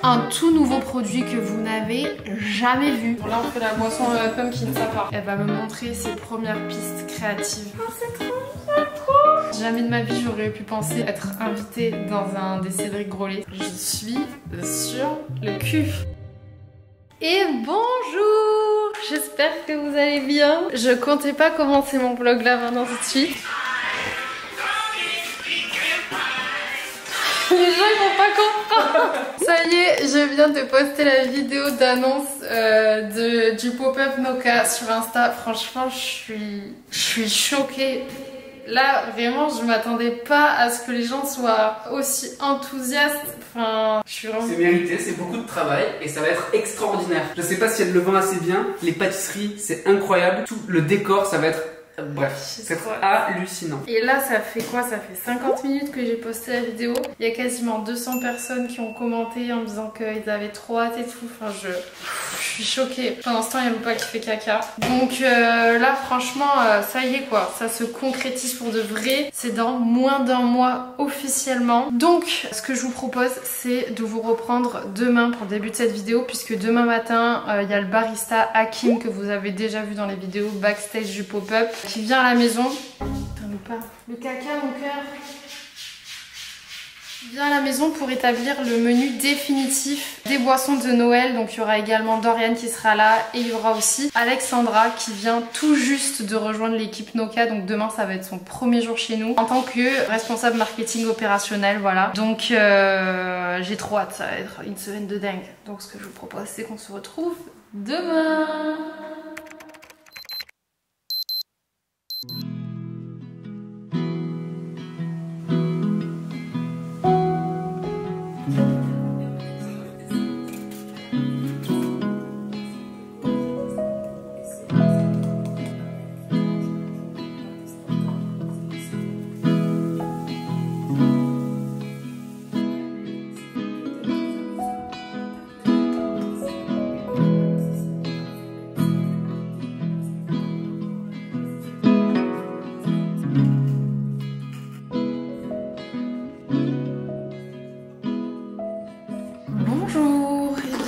Un tout nouveau produit que vous n'avez jamais vu. Bon, là on fait la boisson pumpkin, ça part. Elle va me montrer ses premières pistes créatives. Oh c'est trop. Jamais de ma vie j'aurais pu penser être invitée dans un des Cédric Grolet. Je suis sur le cul. Et bonjour, j'espère que vous allez bien. Je comptais pas commencer mon vlog là maintenant tout de suite. Les gens ils vont pas comprendre. Ça y est, je viens de poster la vidéo d'annonce du pop-up Noka sur Insta. Franchement, je suis choquée. Là, vraiment, je m'attendais pas à ce que les gens soient aussi enthousiastes. Enfin, je suis vraiment... C'est mérité, c'est beaucoup de travail et ça va être extraordinaire. Je sais pas si elle le vend assez bien. Les pâtisseries, c'est incroyable. Tout le décor, ça va être... Bref, c'est hallucinant. Et là, ça fait quoi? Ça fait 50 minutes que j'ai posté la vidéo. Il y a quasiment 200 personnes qui ont commenté en me disant qu'ils avaient trop hâte et tout. Enfin, je suis choquée. Pendant ce temps, il y a Lupa qui fait caca. Donc là, franchement, ça y est quoi. Ça se concrétise pour de vrai. C'est dans moins d'un mois officiellement. Donc, ce que je vous propose, c'est de vous reprendre demain pour le début de cette vidéo. Puisque demain matin, il y a le barista Hakim que vous avez déjà vu dans les vidéos backstage du pop-up, qui vient à la maison. Le caca mon cœur. Il vient à la maison pour établir le menu définitif des boissons de Noël. Donc il y aura également Dorian qui sera là et il y aura aussi Alexandra qui vient tout juste de rejoindre l'équipe Noka. Donc demain ça va être son premier jour chez nous en tant que responsable marketing opérationnel, voilà. Donc j'ai trop hâte, ça va être une semaine de dingue. Donc ce que je vous propose c'est qu'on se retrouve demain.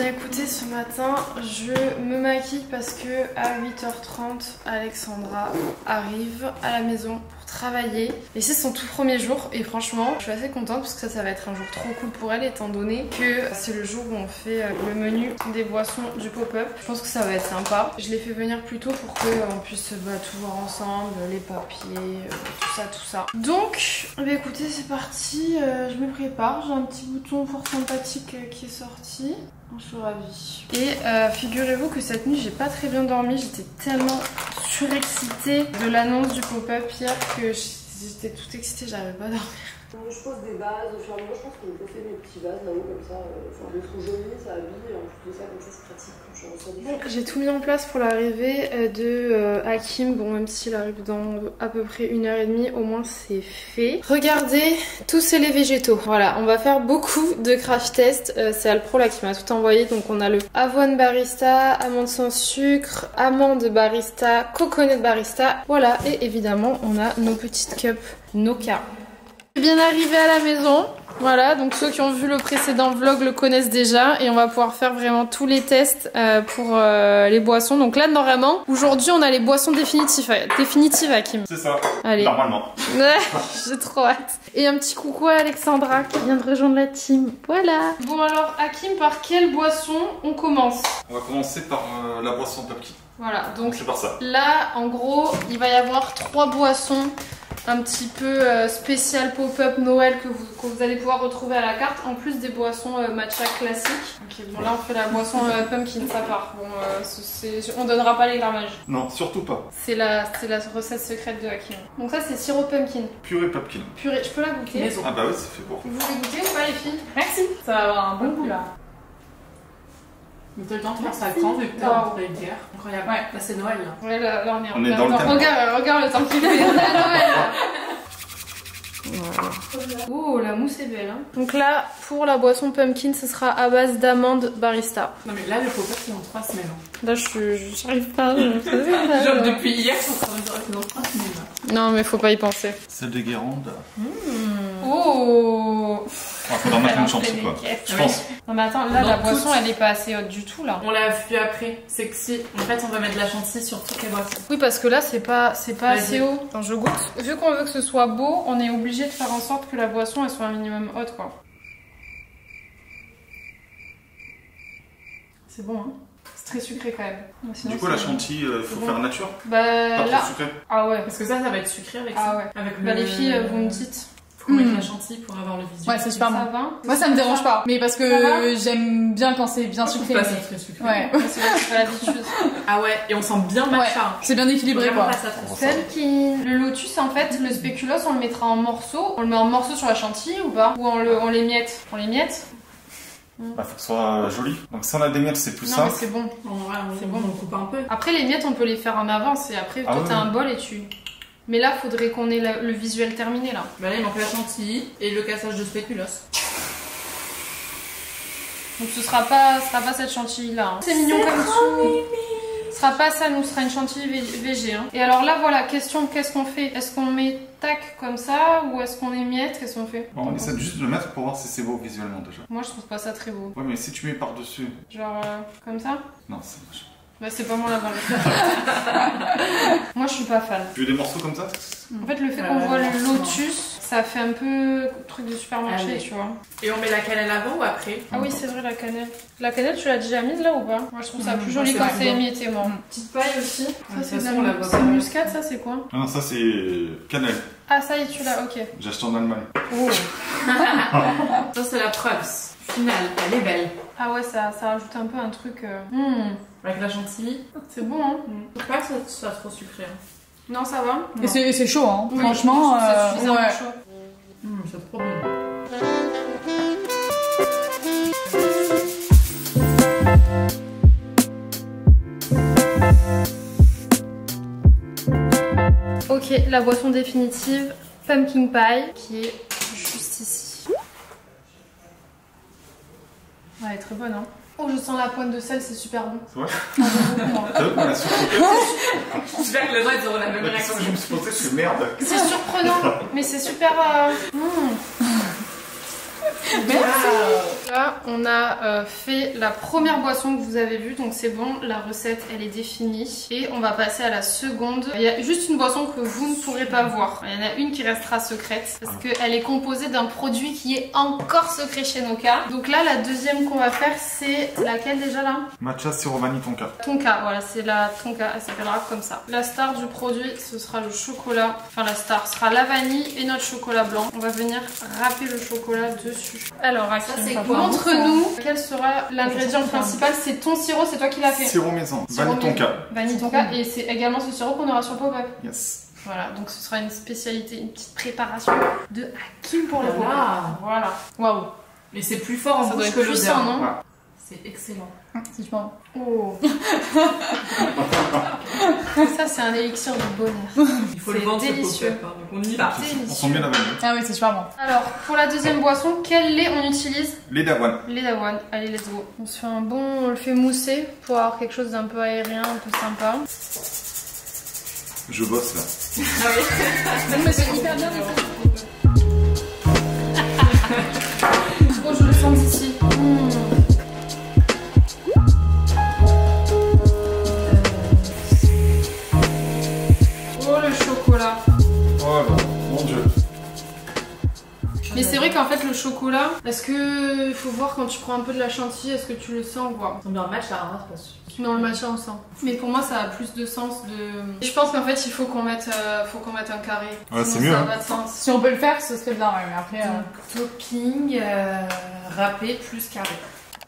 Écoutez, ce matin je me maquille parce que à 8h30 Alexandra arrive à la maison pour travailler et c'est son tout premier jour et franchement je suis assez contente parce que ça va être un jour trop cool pour elle étant donné que c'est le jour où on fait le menu des boissons du pop-up. Je pense que ça va être sympa. Je l'ai fait venir plus tôt pour qu'on puisse tout voir ensemble, les papiers, tout ça. Donc écoutez c'est parti, je me prépare, j'ai un petit bouton fort sympathique qui est sorti. Je suis ravie. Et figurez-vous que cette nuit j'ai pas très bien dormi, j'étais tellement surexcitée de l'annonce du pop-up hier que j'étais toute excitée, j'arrivais pas à dormir. Je pose des bases, au fur et à mesure je pense qu'on peut faire mes petits vases là-haut comme ça, enfin des trop jolis, ça habille, en plus de ça comme ça c'est pratique quand je reçois des choses. J'ai tout mis en place pour l'arrivée de Hakim, bon même s'il arrive dans à peu près 1h30, au moins c'est fait. Regardez tous ces laits végétaux, voilà on va faire beaucoup de crash test, c'est Alpro là qui m'a tout envoyé, donc on a le avoine barista, amande sans sucre, amande barista, coconut barista, voilà et évidemment on a nos petites cups Noka. Bien arrivé à la maison, voilà donc ceux qui ont vu le précédent vlog le connaissent déjà et on va pouvoir faire vraiment tous les tests pour les boissons. Donc là normalement aujourd'hui on a les boissons définitives Hakim. C'est ça, allez. Normalement. Ouais, j'ai trop hâte. Et un petit coucou à Alexandra qui vient de rejoindre la team, voilà. Bon alors Hakim, par quelle boisson on commence? On va commencer par la boisson pumpkin. Voilà donc c'est par ça. Là en gros il va y avoir 3 boissons un petit peu spécial pop-up Noël que vous allez pouvoir retrouver à la carte, en plus des boissons matcha classiques. Ok, bon là on fait la boisson pumpkin, ça part. Bon, on donnera pas les grammages. Non, surtout pas. C'est la recette secrète de Hakim. Donc ça c'est sirop pumpkin. Purée pumpkin. Purée, je peux la goûter? Maison. Ah bah oui, c'est fait pour. Vous voulez goûter ou pas les filles? Merci. Ça va avoir un bon goût là. Mais t'as le temps de faire ça quand vu que t'as un peu de guerre. Incroyable. Ouais, là c'est Noël là. Ouais, là on est dans le thème. Regarde le temps qu'il fait, on est à Noël là. Voilà. Oh, la mousse est belle hein. Donc là, pour la boisson pumpkin, ce sera à base d'amande barista. Non mais là le pop-up c'est dans 3 semaines. Là j'arrive pas. Genre depuis hier, je suis en train de dire que c'est dans 3 semaines. Non mais faut pas y penser. Celle de Guérande. Oh. Faudra mettre une chantier quoi. Je pense. Non mais attends, là Dans la boisson toutes. elle est pas assez haute du tout là. On l'a vu après. C'est que si, en fait, on va mettre de la chantilly sur toutes les boissons. Oui parce que là c'est pas Vas-y. assez haut. Attends, je goûte. Vu qu'on veut que ce soit beau, on est obligé de faire en sorte que la boisson elle soit un minimum haute quoi. C'est bon hein. C'est très sucré quand même. Sinon, Du coup, la c'est- chantilly, il faut bon. faire nature. Bah Pas là. trop sucré. Ah ouais. Parce que ça va être sucré avec Ah ça. ouais. Avec Bah les filles vous me dites. Faut qu'on mette la chantilly pour avoir le visuel. Ouais, c'est super Ça bon. va. Moi, ça me dérange pas. Mais parce Ça va que j'aime bien quand c'est bien Je trouve sucré. pas mais- ça très sucré. Ouais. C'est vrai que j'ai pas l'habitude. Ah ouais, et on sent bien le matcha. C'est bien équilibré Vraiment quoi. pas ça trop. Celle qui... Le lotus en fait, le spéculoos on le mettra en morceaux. On le met en morceaux sur la chantilly ou pas? Ou on les miette? On les miette? Bah, faut que ce soit joli. Donc, si on a des miettes, c'est plus Non mais simple. c'est bon. Bon, ouais, C'est on bon. le coupe un peu. Après les miettes on peut les faire en avance et après Ah toi ouais. t'as un bol et tu... Mais là faudrait qu'on ait le visuel terminé là. Bah là, il manque la chantilly et le cassage de spéculoos. Donc ce sera pas cette chantilly là. C'est mignon comme tout. Ce sera pas ça, nous ce sera une chantilly végé. Hein. Et alors là voilà, question, qu'est-ce qu'on fait? Est-ce qu'on met tac comme ça ou est-ce qu'on émiette? Qu'est-ce qu'on fait? Bon, on essaie juste de le mettre pour voir si c'est beau visuellement déjà. Moi je trouve pas ça très beau. Ouais, mais si tu mets par-dessus. Genre comme ça? Non, c'est moche. Bah c'est pas moi la bonne. Moi je suis pas fan. Tu veux des morceaux comme ça? En fait le fait qu'on voit le lotus, ça fait un peu truc de supermarché Allez. tu vois. Et on met la cannelle avant ou après? Ah oui c'est vrai la cannelle. La cannelle tu l'as déjà mise là ou pas? Moi je trouve ça plus joli c'est quand vrai. c'est émietté moi. Mm. Petite paille aussi. Ça de c'est toute de façon, on la voit c'est pas. une muscade ça c'est quoi? Non, ça c'est cannelle. Ah ça y est tu l'as, ok. J'ai acheté en Allemagne. Oh. Ça, c'est la preuve finale. Elle est belle. Ah ouais ça rajoute un peu un truc... Avec la chantilly. C'est bon hein? Je trouve pas que ça soit trop sucré. hein. Non ça va? Et c'est chaud, hein. Oui, Franchement, je trouve que c'est suffisamment ouais. chaud. C'est trop bon. Ok, la boisson définitive, pumpkin pie, qui est juste ici. Ouais, elle est très bonne, hein. Oh, je sens la pointe de sel, c'est super bon. C'est vrai? Ah, j'aime beaucoup, moi. T'as vu qu'on a surcoupé? J'espère que les gens ils auront la même La réaction. question que je me suis posée, c'est merde. C'est surprenant, mais c'est super... Là, on a fait la première boisson que vous avez vue, donc c'est bon, la recette elle est définie. Et on va passer à la seconde. Il y a juste une boisson que vous ne pourrez pas voir. Il y en a une qui restera secrète parce qu'elle est composée d'un produit qui est encore secret chez Noka. Donc là, la deuxième qu'on va faire, c'est laquelle déjà là? Matcha sirop vanille tonka. Tonka, voilà, c'est la tonka, elle s'appellera comme ça. La star du produit, ce sera le chocolat. Enfin, la star sera la vanille et notre chocolat blanc. On va venir râper le chocolat dessus. Alors, Hakim, c'est quoi? montre-nous quel sera l'ingrédient principal. C'est ton sirop, c'est toi qui l'as fait. Sirop maison. Sirop Vanille tonka. Vanille tonka, et c'est également ce sirop qu'on aura sur pop-up. Yes. Voilà, donc ce sera une spécialité, une petite préparation de Hakim pour le pop-up. Voilà. Voilà. Waouh. Mais c'est plus fort en Ça doit bouche être que puissant, l'odeur. non? C'est excellent. C'est super bon. Oh. Ça, c'est un élixir de bonheur. Il faut C'est le vendre ce délicieux. pop-up, hein, donc on y va. On sent bien la vanille. Ah oui, c'est super bon. Alors, pour la deuxième boisson, quel lait on utilise? Lait d'avoine. Lait d'avoine. Allez, let's go. On se fait un bon... On le fait mousser pour avoir quelque chose d'un peu aérien, un peu sympa. Je bosse là. Mais c'est hyper bien. Oh, je le sens d'ici. Oh, le chocolat. Oh là, mon dieu. Mais c'est vrai qu'en fait, le chocolat, est-ce que... Il faut voir quand tu prends un peu de la chantilly, est-ce que tu le sens ou pas? On bien le match là, hein, c'est pas sûr. Dans le matcha, on sent. Mais pour moi, ça a plus de sens de... Je pense qu'en fait, il faut qu'on mette un carré. Ouais, c'est Sinon, mieux, ça hein. n'a pas de sens. Si on peut le faire, ce serait bien, ouais, mais après. Topping râpé plus carré.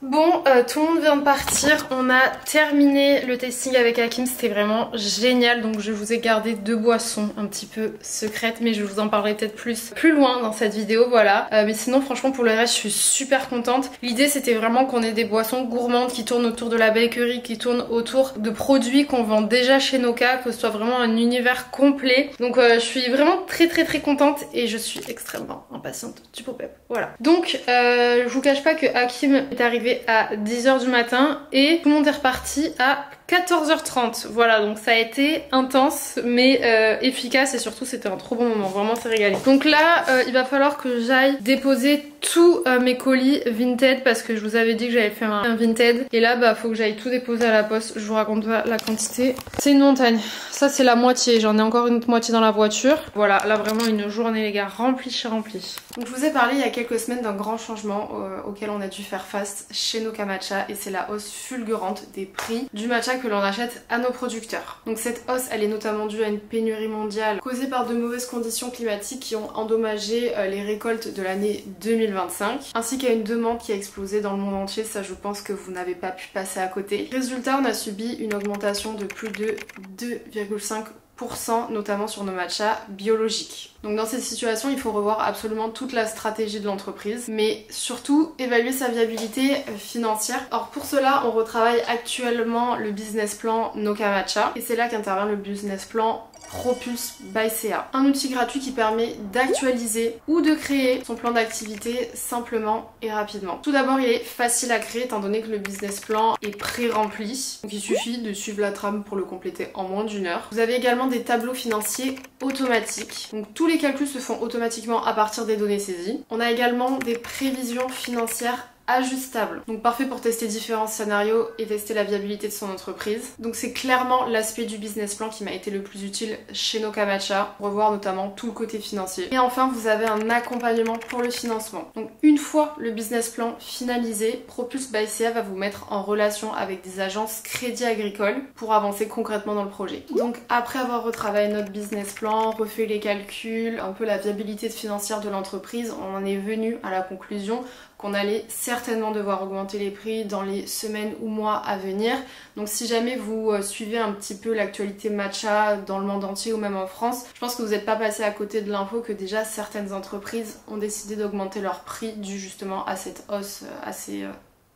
Bon, tout le monde vient de partir. On a terminé le tasting avec Hakim. C'était vraiment génial. Donc, je vous ai gardé 2 boissons un petit peu secrètes. Mais je vous en parlerai peut-être plus loin dans cette vidéo. Voilà. Mais sinon, franchement, pour le reste, je suis super contente. L'idée, c'était vraiment qu'on ait des boissons gourmandes qui tournent autour de la bakery, qui tournent autour de produits qu'on vend déjà chez Noka. Que ce soit vraiment un univers complet. Donc, je suis vraiment très contente. Et je suis extrêmement impatiente du pop-up. Voilà. Donc, je vous cache pas que Hakim est arrivé à 10h du matin et tout le monde est reparti à 14h30, voilà, donc ça a été intense mais efficace et surtout c'était un trop bon moment, vraiment c'est régalé. Donc là il va falloir que j'aille déposer tous mes colis Vinted parce que je vous avais dit que j'avais fait un Vinted et là bah faut que j'aille tout déposer à la poste. Je vous raconte pas la quantité, c'est une montagne. Ça c'est la moitié, j'en ai encore une autre moitié dans la voiture. Voilà, là vraiment une journée les gars, remplie chez remplie. Donc je vous ai parlé il y a quelques semaines d'un grand changement auquel on a dû faire face chez Noka Matcha et c'est la hausse fulgurante des prix du matcha que l'on achète à nos producteurs. Donc cette hausse elle est notamment due à une pénurie mondiale causée par de mauvaises conditions climatiques qui ont endommagé les récoltes de l'année 2025 ainsi qu'à une demande qui a explosé dans le monde entier. Ça je pense que vous n'avez pas pu passer à côté. Résultat, on a subi une augmentation de plus de 2,5% notamment sur nos matchas biologiques. Donc dans cette situation, il faut revoir absolument toute la stratégie de l'entreprise, mais surtout évaluer sa viabilité financière. Or pour cela, on retravaille actuellement le business plan Noka Matcha et c'est là qu'intervient le business plan Propulse by CA. Un outil gratuit qui permet d'actualiser ou de créer son plan d'activité simplement et rapidement. Tout d'abord, il est facile à créer étant donné que le business plan est pré-rempli. Donc il suffit de suivre la trame pour le compléter en moins d'une heure. Vous avez également des tableaux financiers automatiques. Donc tous les calculs se font automatiquement à partir des données saisies. On a également des prévisions financières ajustable. Donc parfait pour tester différents scénarios et tester la viabilité de son entreprise. Donc c'est clairement l'aspect du business plan qui m'a été le plus utile chez Noka Matcha, pour revoir notamment tout le côté financier. Et enfin vous avez un accompagnement pour le financement. Donc une fois le business plan finalisé, Propulse by CA va vous mettre en relation avec des agences Crédit Agricole pour avancer concrètement dans le projet. Donc après avoir retravaillé notre business plan, refait les calculs, un peu la viabilité financière de l'entreprise, on en est venu à la conclusion qu'on allait certainement devoir augmenter les prix dans les semaines ou mois à venir. Donc si jamais vous suivez un petit peu l'actualité matcha dans le monde entier ou même en France, je pense que vous n'êtes pas passé à côté de l'info que déjà certaines entreprises ont décidé d'augmenter leurs prix dû justement à cette hausse assez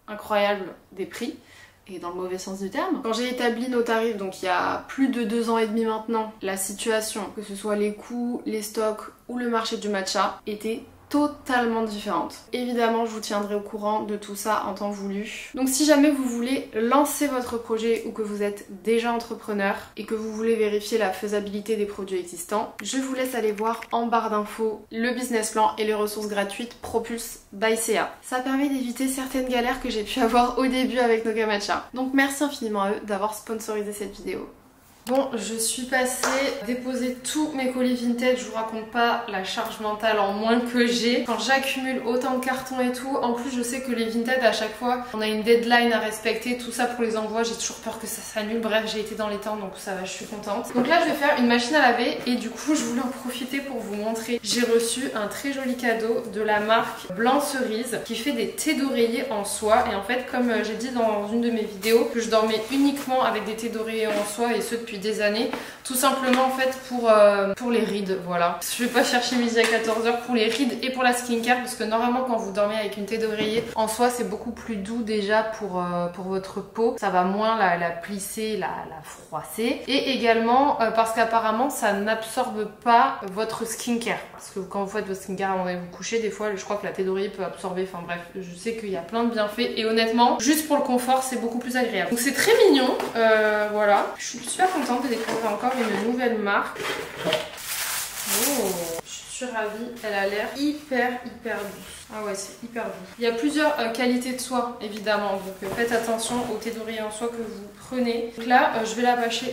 incroyable des prix. Et dans le mauvais sens du terme. Quand j'ai établi nos tarifs, donc il y a plus de 2 ans et demi maintenant, la situation, que ce soit les coûts, les stocks ou le marché du matcha, était totalement différente. Évidemment, je vous tiendrai au courant de tout ça en temps voulu. Donc si jamais vous voulez lancer votre projet ou que vous êtes déjà entrepreneur et que vous voulez vérifier la faisabilité des produits existants, je vous laisse aller voir en barre d'infos le business plan et les ressources gratuites Propulse by CA. Ça permet d'éviter certaines galères que j'ai pu avoir au début avec Noka Matcha. Donc merci infiniment à eux d'avoir sponsorisé cette vidéo. Bon, je suis passée déposer tous mes colis Vinted, je vous raconte pas la charge mentale en moins que j'ai. Quand j'accumule autant de cartons et tout, en plus je sais que les Vinted à chaque fois, on a une deadline à respecter, tout ça pour les envois, j'ai toujours peur que ça s'annule. Bref, j'ai été dans les temps donc ça va, je suis contente. Donc là je vais faire une machine à laver et du coup je voulais en profiter pour vous montrer. J'ai reçu un très joli cadeau de la marque Blanc Cerise qui fait des thés d'oreiller en soie et en fait comme j'ai dit dans une de mes vidéos que je dormais uniquement avec des thés d'oreiller en soie et ce depuis des années, tout simplement en fait pour les rides, voilà. Je vais pas chercher midi à 14h pour les rides et pour la skincare parce que normalement quand vous dormez avec une thé d'oreiller en soie c'est beaucoup plus doux déjà pour votre peau, ça va moins la plisser, la froisser et également parce qu'apparemment ça n'absorbe pas votre skincare parce que quand vous faites votre skincare avant d'aller vous coucher des fois je crois que la thé d'oreiller peut absorber, enfin bref je sais qu'il y a plein de bienfaits et honnêtement juste pour le confort c'est beaucoup plus agréable. Donc c'est très mignon, voilà, je suis super contente de découvrir encore une nouvelle marque. Oh, je suis ravie, elle a l'air hyper douce. Ah ouais, c'est hyper doux. Il y a plusieurs qualités de soie évidemment, donc faites attention au thé d'oreiller en soie que vous prenez. Donc là, je vais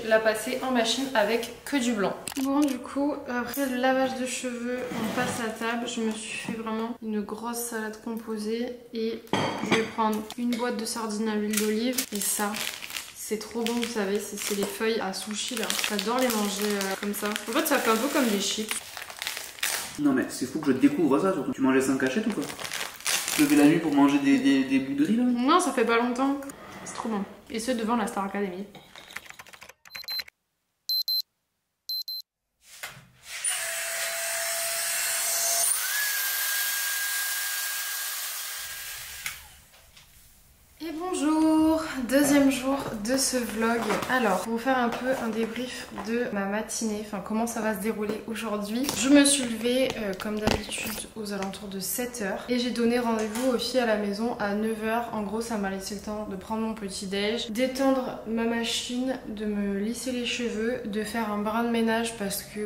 la passer en machine avec que du blanc. Bon, du coup, après le lavage de cheveux, on passe à table. Je me suis fait vraiment une grosse salade composée et je vais prendre une boîte de sardines à l'huile d'olive et ça. C'est trop bon, vous savez, c'est les feuilles à sushi là. J'adore les manger comme ça. En fait, ça fait un peu comme des chips. Non mais c'est fou que je découvre ça surtout. Tu mangeais sans cachette ou quoi? Tu levais la nuit pour manger des bouts de riz là? Non, ça fait pas longtemps. C'est trop bon. Et ce devant la Star Academy. Et bonjour! deuxième jour de ce vlog. Alors, pour vous faire un peu un débrief de ma matinée, enfin comment ça va se dérouler aujourd'hui. Je me suis levée comme d'habitude aux alentours de 7h et j'ai donné rendez-vous aux filles à la maison à 9h. En gros, ça m'a laissé le temps de prendre mon petit déj, d'étendre ma machine, de me lisser les cheveux, de faire un brin de ménage parce que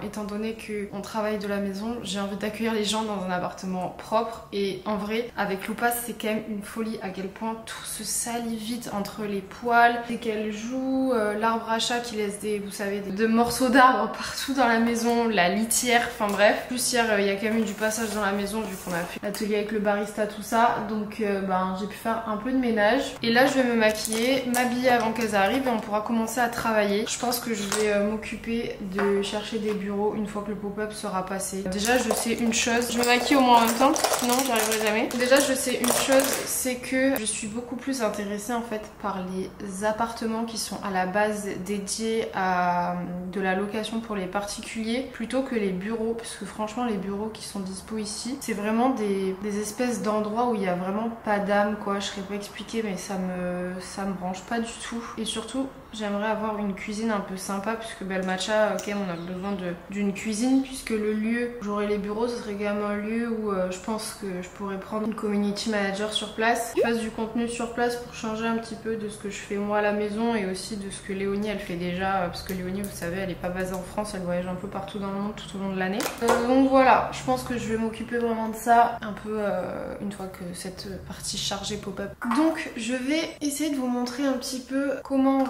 étant donné qu'on travaille de la maison, j'ai envie d'accueillir les gens dans un appartement propre et en vrai, avec Loupa, c'est quand même une folie à quel point tout se salit vite entre les poils, dès qu'elle joue, l'arbre à chat qui laisse des, vous savez, des morceaux d'arbres partout dans la maison, la litière, enfin bref. Plus hier, il y a quand même eu du passage dans la maison vu qu'on a fait l'atelier avec le barista, tout ça. Donc j'ai pu faire un peu de ménage. Et là, je vais me maquiller, m'habiller avant qu'elles arrivent et on pourra commencer à travailler. Je pense que je vais m'occuper de chercher des bureaux une fois que le pop-up sera passé. Déjà, je sais une chose, je me maquille au moins en même temps, sinon j'y arriverai jamais. Déjà, je sais une chose, c'est que je suis beaucoup plus intéressée en fait par les appartements qui sont à la base dédiés à de la location pour les particuliers plutôt que les bureaux, parce que franchement les bureaux qui sont dispo ici, c'est vraiment des espèces d'endroits où il y a vraiment pas d'âme quoi. Je serais pas expliquer mais ça me branche pas du tout. Et surtout j'aimerais avoir une cuisine un peu sympa puisque le matcha, quand même on a besoin d'une cuisine puisque le lieu où j'aurai les bureaux ce serait quand même un lieu où je pense que je pourrais prendre une community manager sur place, qui fasse du contenu sur place pour changer un petit peu de ce que je fais moi à la maison et aussi de ce que Léonie elle fait déjà parce que Léonie vous savez elle est pas basée en France, elle voyage un peu partout dans le monde tout au long de l'année. Donc voilà, je pense que je vais m'occuper vraiment de ça un peu une fois que cette partie chargée pop-up. Donc je vais essayer de vous montrer un petit peu comment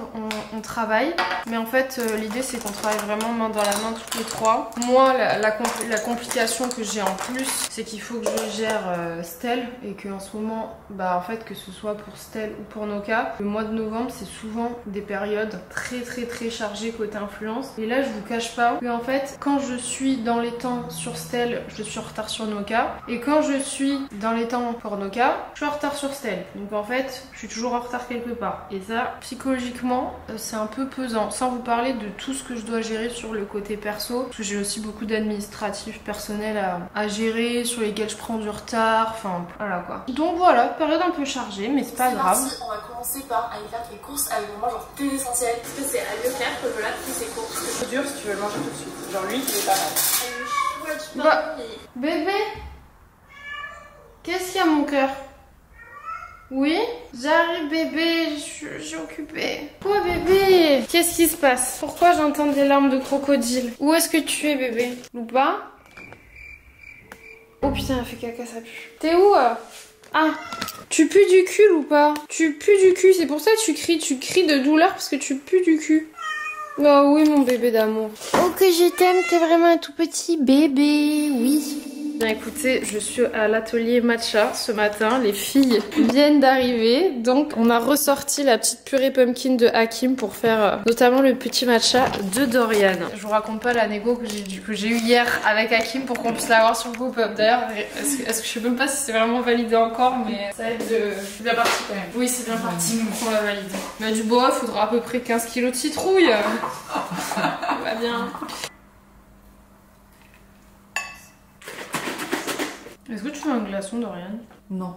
on travaille, mais en fait l'idée c'est qu'on travaille vraiment main dans la main toutes les trois. Moi la complication que j'ai en plus c'est qu'il faut que je gère Stell et que en ce moment en fait que ce soit pour Stell ou pour Noka, le mois de novembre c'est souvent des périodes très chargées côté influence et là je vous cache pas que en fait quand je suis dans les temps sur Stell je suis en retard sur Noka et quand je suis dans les temps pour Noka je suis en retard sur Stell, donc en fait je suis toujours en retard quelque part et ça psychologiquement c'est un peu pesant, sans vous parler de tout ce que je dois gérer sur le côté perso parce que j'ai aussi beaucoup d'administratifs personnels à gérer sur lesquels je prends du retard, enfin voilà quoi. Donc voilà, période un peu chargée mais c'est pas grave. Parti, on va commencer par aller faire tes courses avec moi, genre tes essentiels. Parce que c'est à Leclerc que Lola fait ses courses. C'est dur si tu veux le manger tout de suite. Genre lui, il est pas mal. Bébé, qu'est-ce qu'il y a mon cœur? Oui, j'arrive bébé, je suis occupée. Quoi bébé? Qu'est-ce qui se passe? Pourquoi j'entends des larmes de crocodile? Où est-ce que tu es bébé? Loupa? Oh putain, elle fait caca, ça pue. T'es où? Ah, tu pues du cul ou pas? Tu pues du cul, c'est pour ça que tu cries de douleur parce que tu pues du cul. Oh oui mon bébé d'amour. Oh que je t'aime, t'es vraiment un tout petit bébé, oui. Bien écoutez, je suis à l'atelier matcha ce matin, les filles viennent d'arriver, donc on a ressorti la petite purée pumpkin de Hakim pour faire notamment le petit matcha de Dorian. Je vous raconte pas la négo que j'ai eu hier avec Hakim pour qu'on puisse l'avoir sur le pop-up. D'ailleurs, est-ce que je sais même pas si c'est vraiment validé encore, mais ça va être c'est bien parti quand même. Oui, c'est bien parti, on va valider. Mais du bois, il faudra à peu près 15 kg de citrouille. Tout va bien. Est-ce que tu veux un glaçon, Dorian? Non,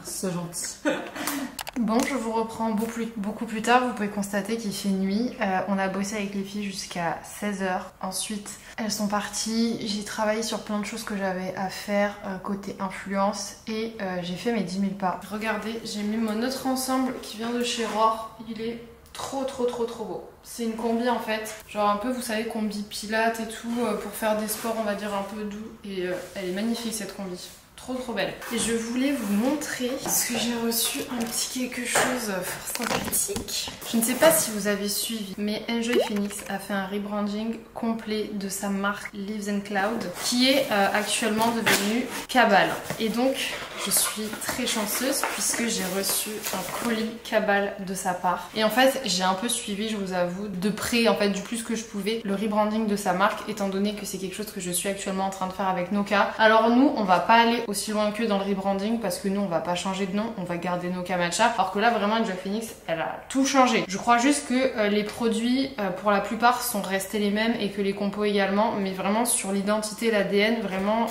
c'est gentil. Bon, je vous reprends beaucoup plus tard. Vous pouvez constater qu'il fait nuit. On a bossé avec les filles jusqu'à 16h. Ensuite, elles sont parties. J'ai travaillé sur plein de choses que j'avais à faire côté influence. Et j'ai fait mes 10 000 pas. Regardez, j'ai mis mon autre ensemble qui vient de chez Roar. Il est trop beau. C'est une combi en fait, genre un peu vous savez combi pilates et tout pour faire des sports on va dire un peu doux et elle est magnifique cette combi. Trop belle. Et je voulais vous montrer parce que j'ai reçu un petit quelque chose fort sympathique. Je ne sais pas si vous avez suivi, mais Enjoy Phoenix a fait un rebranding complet de sa marque Leaves and Cloud qui est actuellement devenue Cabal. Et donc je suis très chanceuse puisque j'ai reçu un colis Cabal de sa part. Et en fait j'ai un peu suivi, je vous avoue, de près en fait du plus que je pouvais le rebranding de sa marque étant donné que c'est quelque chose que je suis actuellement en train de faire avec Noka. Alors nous on va pas aller aussi loin que dans le rebranding parce que nous on va pas changer de nom, on va garder Noka Matcha, alors que là vraiment Enjoy Phoenix elle a tout changé. Je crois juste que les produits pour la plupart sont restés les mêmes et que les compos également, mais vraiment sur l'identité, l'ADN vraiment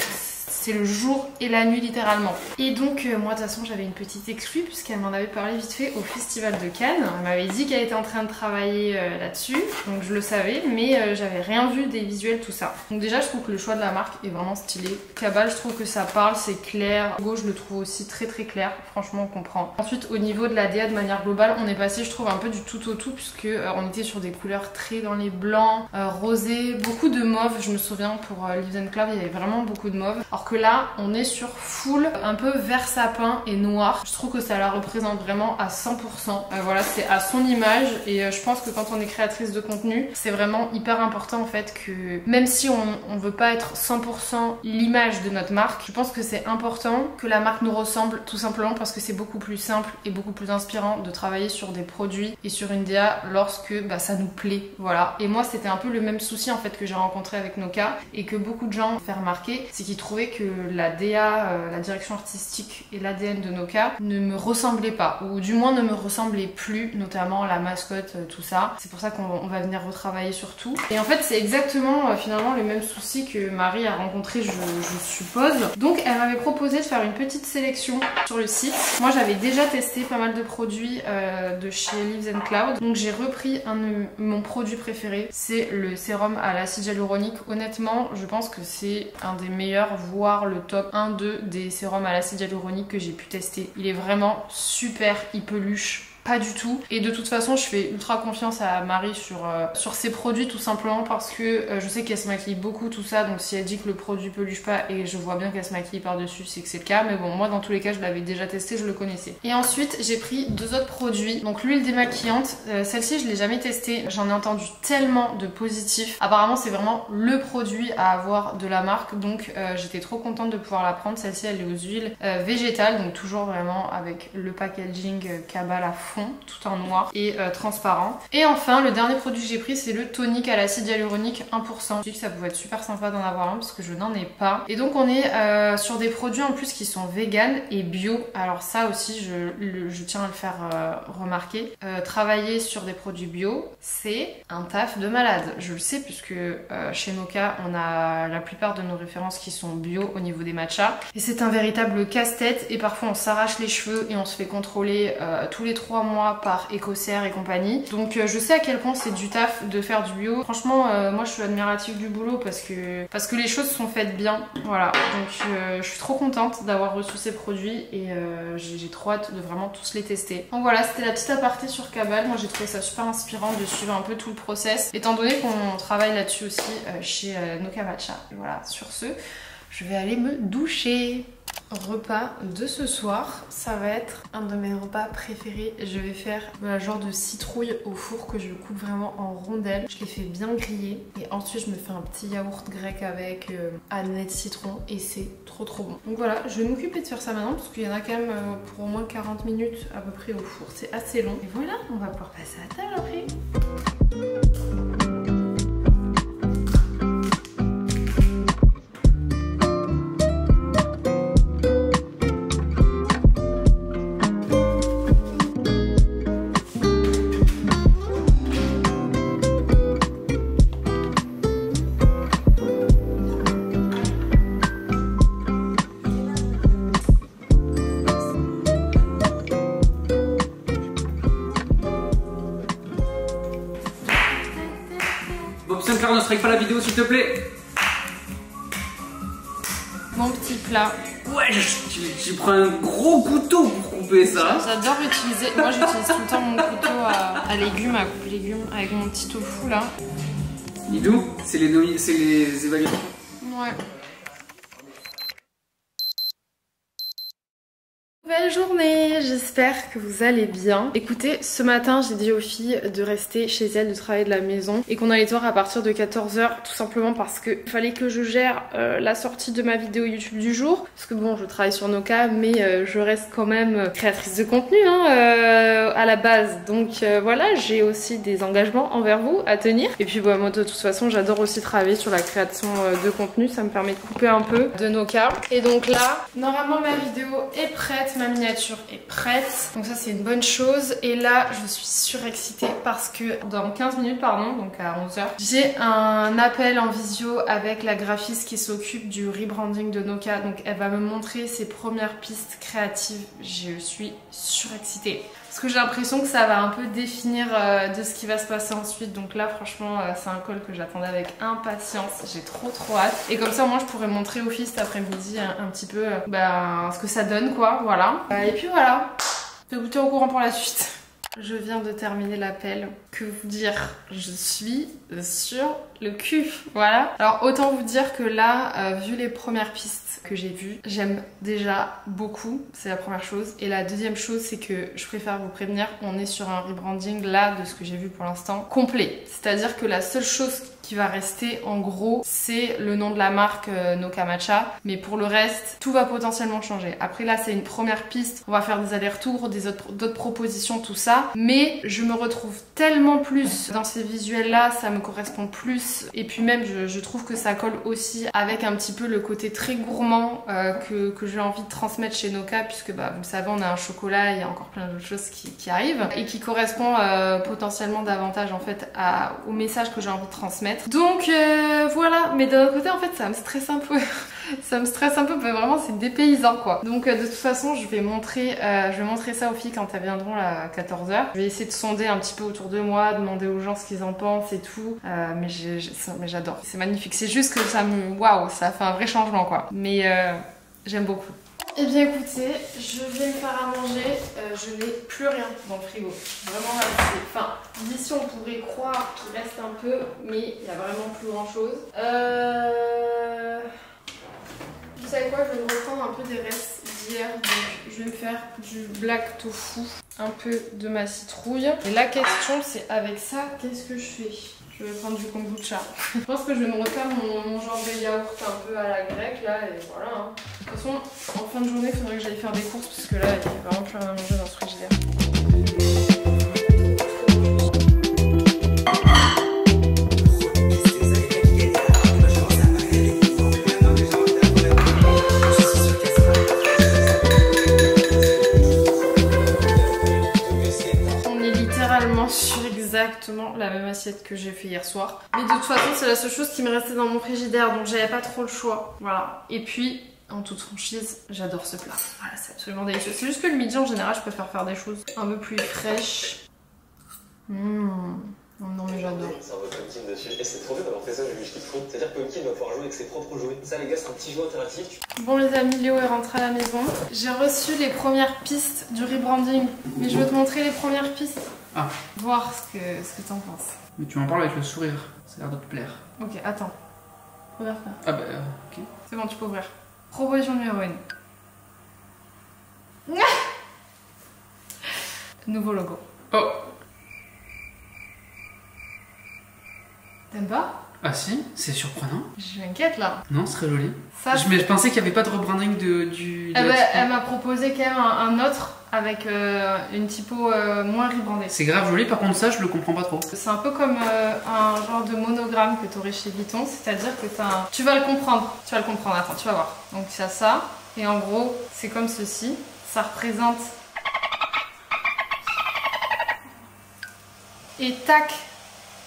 c'est le jour et la nuit littéralement. Et donc moi de toute façon j'avais une petite exclue puisqu'elle m'en avait parlé vite fait au festival de Cannes. Elle m'avait dit qu'elle était en train de travailler là-dessus, donc je le savais, mais j'avais rien vu des visuels, tout ça. Donc déjà je trouve que le choix de la marque est vraiment stylé. Cabal, je trouve que ça parle, c'est clair. Le logo je le trouve aussi très clair, franchement on comprend. Ensuite au niveau de la DA de manière globale, on est passé je trouve un peu du tout au tout puisque on était sur des couleurs très dans les blancs, rosés, beaucoup de mauve. Je me souviens pour Leaves and Cloud il y avait vraiment beaucoup de mauve. Alors que là on est sur full un peu vert sapin et noir. Je trouve que ça la représente vraiment à 100%. Voilà, c'est à son image et je pense que quand on est créatrice de contenu, c'est vraiment hyper important en fait que même si on veut pas être 100% l'image de notre marque, je pense que c'est important que la marque nous ressemble tout simplement parce que c'est beaucoup plus simple et beaucoup plus inspirant de travailler sur des produits et sur une DA lorsque ça nous plaît. Voilà. Et moi c'était un peu le même souci en fait que j'ai rencontré avec Noka et que beaucoup de gens fait remarquer, c'est qu'ils trouvaient que la DA, la direction artistique et l'ADN de Noka ne me ressemblaient pas, ou du moins ne me ressemblaient plus, notamment la mascotte, tout ça. C'est pour ça qu'on va venir retravailler sur tout. Et en fait c'est exactement finalement les mêmes soucis que Marie a rencontré, je suppose. Donc elle m'avait proposé de faire une petite sélection sur le site. Moi j'avais déjà testé pas mal de produits de chez Leaves and Cloud, donc j'ai repris mon produit préféré, c'est le sérum à l'acide hyaluronique. Honnêtement je pense que c'est un des meilleurs, voire le top 1-2 des sérums à l'acide hyaluronique que j'ai pu tester. Il est vraiment super, il peluche pas du tout, et de toute façon je fais ultra confiance à Marie sur ses produits, tout simplement parce que je sais qu'elle se maquille beaucoup, tout ça, donc si elle dit que le produit peluche pas et je vois bien qu'elle se maquille par dessus, c'est que c'est le cas. Mais bon, moi dans tous les cas je l'avais déjà testé, je le connaissais. Et ensuite j'ai pris 2 autres produits, donc l'huile démaquillante, celle-ci je l'ai jamais testée, j'en ai entendu tellement de positifs. Apparemment c'est vraiment le produit à avoir de la marque, donc j'étais trop contente de pouvoir la prendre. Celle-ci elle est aux huiles végétales, donc toujours vraiment avec le packaging Cabal à fond, tout en noir et transparent. Et enfin le dernier produit que j'ai pris, c'est le tonique à l'acide hyaluronique 1%. Je me suis dit que ça pouvait être super sympa d'en avoir un parce que je n'en ai pas. Et donc on est sur des produits en plus qui sont vegan et bio. Alors ça aussi je tiens à le faire remarquer. Travailler sur des produits bio, c'est un taf de malade. Je le sais puisque chez Noka on a la plupart de nos références qui sont bio au niveau des matchas. Et c'est un véritable casse-tête et parfois on s'arrache les cheveux et on se fait contrôler tous les 3 mois par Écossaire et compagnie. Donc je sais à quel point c'est du taf de faire du bio. Franchement moi je suis admirative du boulot parce que les choses sont faites bien. Voilà, donc je suis trop contente d'avoir reçu ces produits et j'ai trop hâte de vraiment tous les tester. Donc voilà, c'était la petite aparté sur Cabal. Moi j'ai trouvé ça super inspirant de suivre un peu tout le process, étant donné qu'on travaille là-dessus aussi chez Noka Matcha. Et voilà, sur ce, je vais aller me doucher. Repas de ce soir, ça va être un de mes repas préférés. Je vais faire genre de citrouille au four que je coupe vraiment en rondelles. Je les fais bien griller et ensuite je me fais un petit yaourt grec avec aneth citron et c'est trop bon. Donc voilà, je vais m'occuper de faire ça maintenant parce qu'il y en a quand même pour au moins 40 minutes à peu près au four. C'est assez long. Et voilà, on va pouvoir passer à table après. Sinclair, ne strike pas la vidéo s'il te plaît. Mon petit plat. Ouais, tu prends un gros couteau pour couper ça. J'adore utiliser, moi j'utilise tout le temps mon couteau à légumes, à couper légumes avec mon petit tofu là. Lidou, c'est les évaluations. Ouais. Belle journée, j'espère que vous allez bien. Écoutez, ce matin j'ai dit aux filles de rester chez elles, de travailler de la maison et qu'on allait voir à partir de 14 h tout simplement parce que il fallait que je gère la sortie de ma vidéo YouTube du jour. Parce que bon, je travaille sur Noka mais je reste quand même créatrice de contenu à la base. Donc voilà, j'ai aussi des engagements envers vous à tenir. Et puis moi de toute façon j'adore aussi travailler sur la création de contenu, ça me permet de couper un peu de Noka. Et donc là, normalement ma vidéo est prête, même miniature est prête. Donc ça c'est une bonne chose. Et là je suis surexcitée parce que dans 15 minutes pardon, donc à 11h, j'ai un appel en visio avec la graphiste qui s'occupe du rebranding de Noka. Donc elle va me montrer ses premières pistes créatives. Je suis surexcitée. Parce que j'ai l'impression que ça va un peu définir de ce qui va se passer ensuite. Donc là franchement c'est un call que j'attendais avec impatience. J'ai trop hâte. Et comme ça moi je pourrais montrer au fils cet après-midi un petit peu ce que ça donne quoi. Voilà. Et puis voilà. Je vais vous tenir au courant pour la suite. Je viens de terminer l'appel. Que vous dire? Je suis sur le cul. Voilà. Alors autant vous dire que là, vu les premières pistes que j'ai vues, j'aime déjà beaucoup. C'est la première chose. Et la deuxième chose, c'est que je préfère vous prévenir, on est sur un rebranding là, de ce que j'ai vu pour l'instant, complet. C'est-à-dire que la seule chose qui va rester en gros, c'est le nom de la marque Noka Matcha. Mais pour le reste, tout va potentiellement changer. Après là, c'est une première piste. On va faire des allers-retours, d'autres propositions, tout ça. Mais je me retrouve tellement plus dans ces visuels-là, ça me correspond plus. Et puis même, je trouve que ça colle aussi avec un petit peu le côté très gourmand que j'ai envie de transmettre chez Noka, puisque vous le savez, on a un chocolat, il y a encore plein d'autres choses qui arrivent et qui correspond potentiellement davantage en fait au message que j'ai envie de transmettre. Donc voilà, mais d'un autre côté en fait ça me stresse un peu. Ça me stresse un peu, mais vraiment c'est dépaysant quoi. Donc de toute façon je vais montrer ça aux filles quand elles viendront là, à 14h. Je vais essayer de sonder un petit peu autour de moi, demander aux gens ce qu'ils en pensent et tout. Mais j'adore, c'est magnifique. C'est juste que waouh, ça fait un vrai changement quoi. Mais j'aime beaucoup. Eh bien écoutez, je vais me faire à manger, je n'ai plus rien dans le frigo. Vraiment là, d'ici on pourrait croire qu'il reste un peu, mais il n'y a vraiment plus grand chose. Vous savez quoi, je vais me reprendre un peu des restes d'hier, donc je vais me faire du black tofu, un peu de ma citrouille. Et la question c'est avec ça, qu'est-ce que je fais? Je vais prendre du kombucha. Je pense que je vais me refaire mon genre de yaourt un peu à la grecque là et voilà. Hein. De toute façon, en fin de journée, il faudrait que j'aille faire des courses parce que là, il n'y a vraiment plus rien à manger dans ce frigidaire. Sur exactement la même assiette que j'ai fait hier soir. Mais de toute façon c'est la seule chose qui me restait dans mon frigidaire, donc j'avais pas trop le choix. Voilà. Et puis en toute franchise, j'adore ce plat. Voilà, c'est absolument délicieux. C'est juste que le midi en général je préfère faire des choses un peu plus fraîches. Non mais j'adore. C'est un mode Pumpkin dessus et c'est trop bien d'avoir fait ça, je kiffe trop. C'est-à-dire que Pumpkin va pouvoir jouer avec ses propres jouets. Ça les gars, c'est un petit jeu interactif. Bon les amis, Léo est rentré à la maison. J'ai reçu les premières pistes du rebranding. Mais je veux te montrer les premières pistes. Ah. Voir ce que t'en penses. Mais tu m'en parles avec le sourire, ça a l'air de te plaire. Ok, attends. Ouvre ça. Ah bah ok. C'est bon, tu peux ouvrir. Proposition numéro 1. Nouveau logo. Oh. T'aimes pas? Ah si, c'est surprenant. Je m'inquiète là. Non, c'est très joli. Ça, mais je pensais qu'il n'y avait pas de rebranding du... Elle m'a proposé quand même un autre avec une typo moins rebrandée. C'est grave joli, par contre ça je le comprends pas trop. C'est un peu comme un genre de monogramme que t'aurais chez Vuitton, c'est-à-dire que tu vas le comprendre. Tu vas le comprendre, attends, tu vas voir. Donc il y a ça, et en gros c'est comme ceci. Ça représente... Et tac,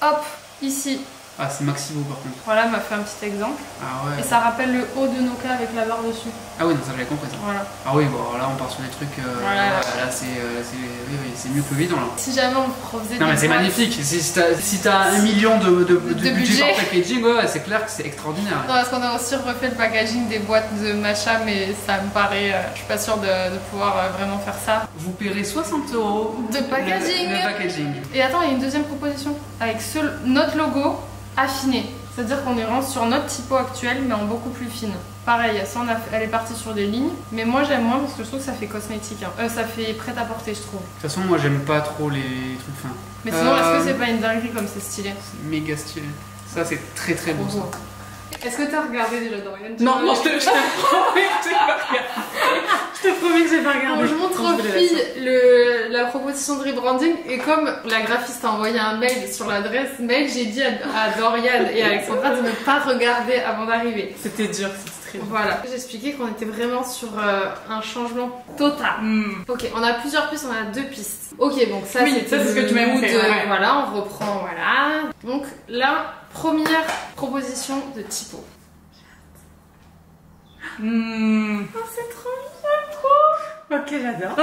hop, ici. Ah, c'est Maxibo par contre. Voilà, elle m'a fait un petit exemple. Ah ouais. Et ça rappelle le haut de Noka avec la barre dessus. Ah oui, non, ça j'avais compris ça. Voilà. Ah oui, bon là on part sur des trucs. Voilà. Là c'est mieux que le Vuitton là. Si jamais on proposait non mais c'est magnifique. Si t'as 1 million de budget pour packaging, ouais, c'est clair que c'est extraordinaire. Non, parce qu'on a aussi refait le packaging des boîtes de matcha, mais ça me paraît. Je suis pas sûre de pouvoir vraiment faire ça. Vous paierez 60 € de packaging. Le packaging. Et attends, il y a une deuxième proposition avec notre logo affiné. C'est-à-dire qu'on est vraiment sur notre typo actuelle, mais en beaucoup plus fine. Pareil, ça, elle est partie sur des lignes, mais moi j'aime moins parce que je trouve que ça fait cosmétique. Hein. Ça fait prêt-à-porter, je trouve. De toute façon, moi j'aime pas trop les trucs fins. Mais sinon, est-ce que c'est pas une dinguerie comme c'est stylé? C'est méga stylé. Ça, c'est très très beau. Ça. Est-ce que t'as regardé déjà Dorian? Non, je te promets que j'ai pas regardé. Je te promets que j'ai pas regardé. Bon, je montre aux filles la proposition de rebranding et comme la graphiste a envoyé un mail sur l'adresse mail, j'ai dit à Dorian et à Alexandra de ne pas regarder avant d'arriver. C'était dur, c'était très bien. Voilà, j'ai expliqué qu'on était vraiment sur un changement total. Ok, on a plusieurs pistes, on a 2 pistes. Ok, donc ça Oui, c'était ça, c'est ce que tu m'as mood, montré, ouais. Voilà, on reprend, voilà. Donc la première proposition de typo. Oh, c'est trop bien, trop. Ok, j'adore.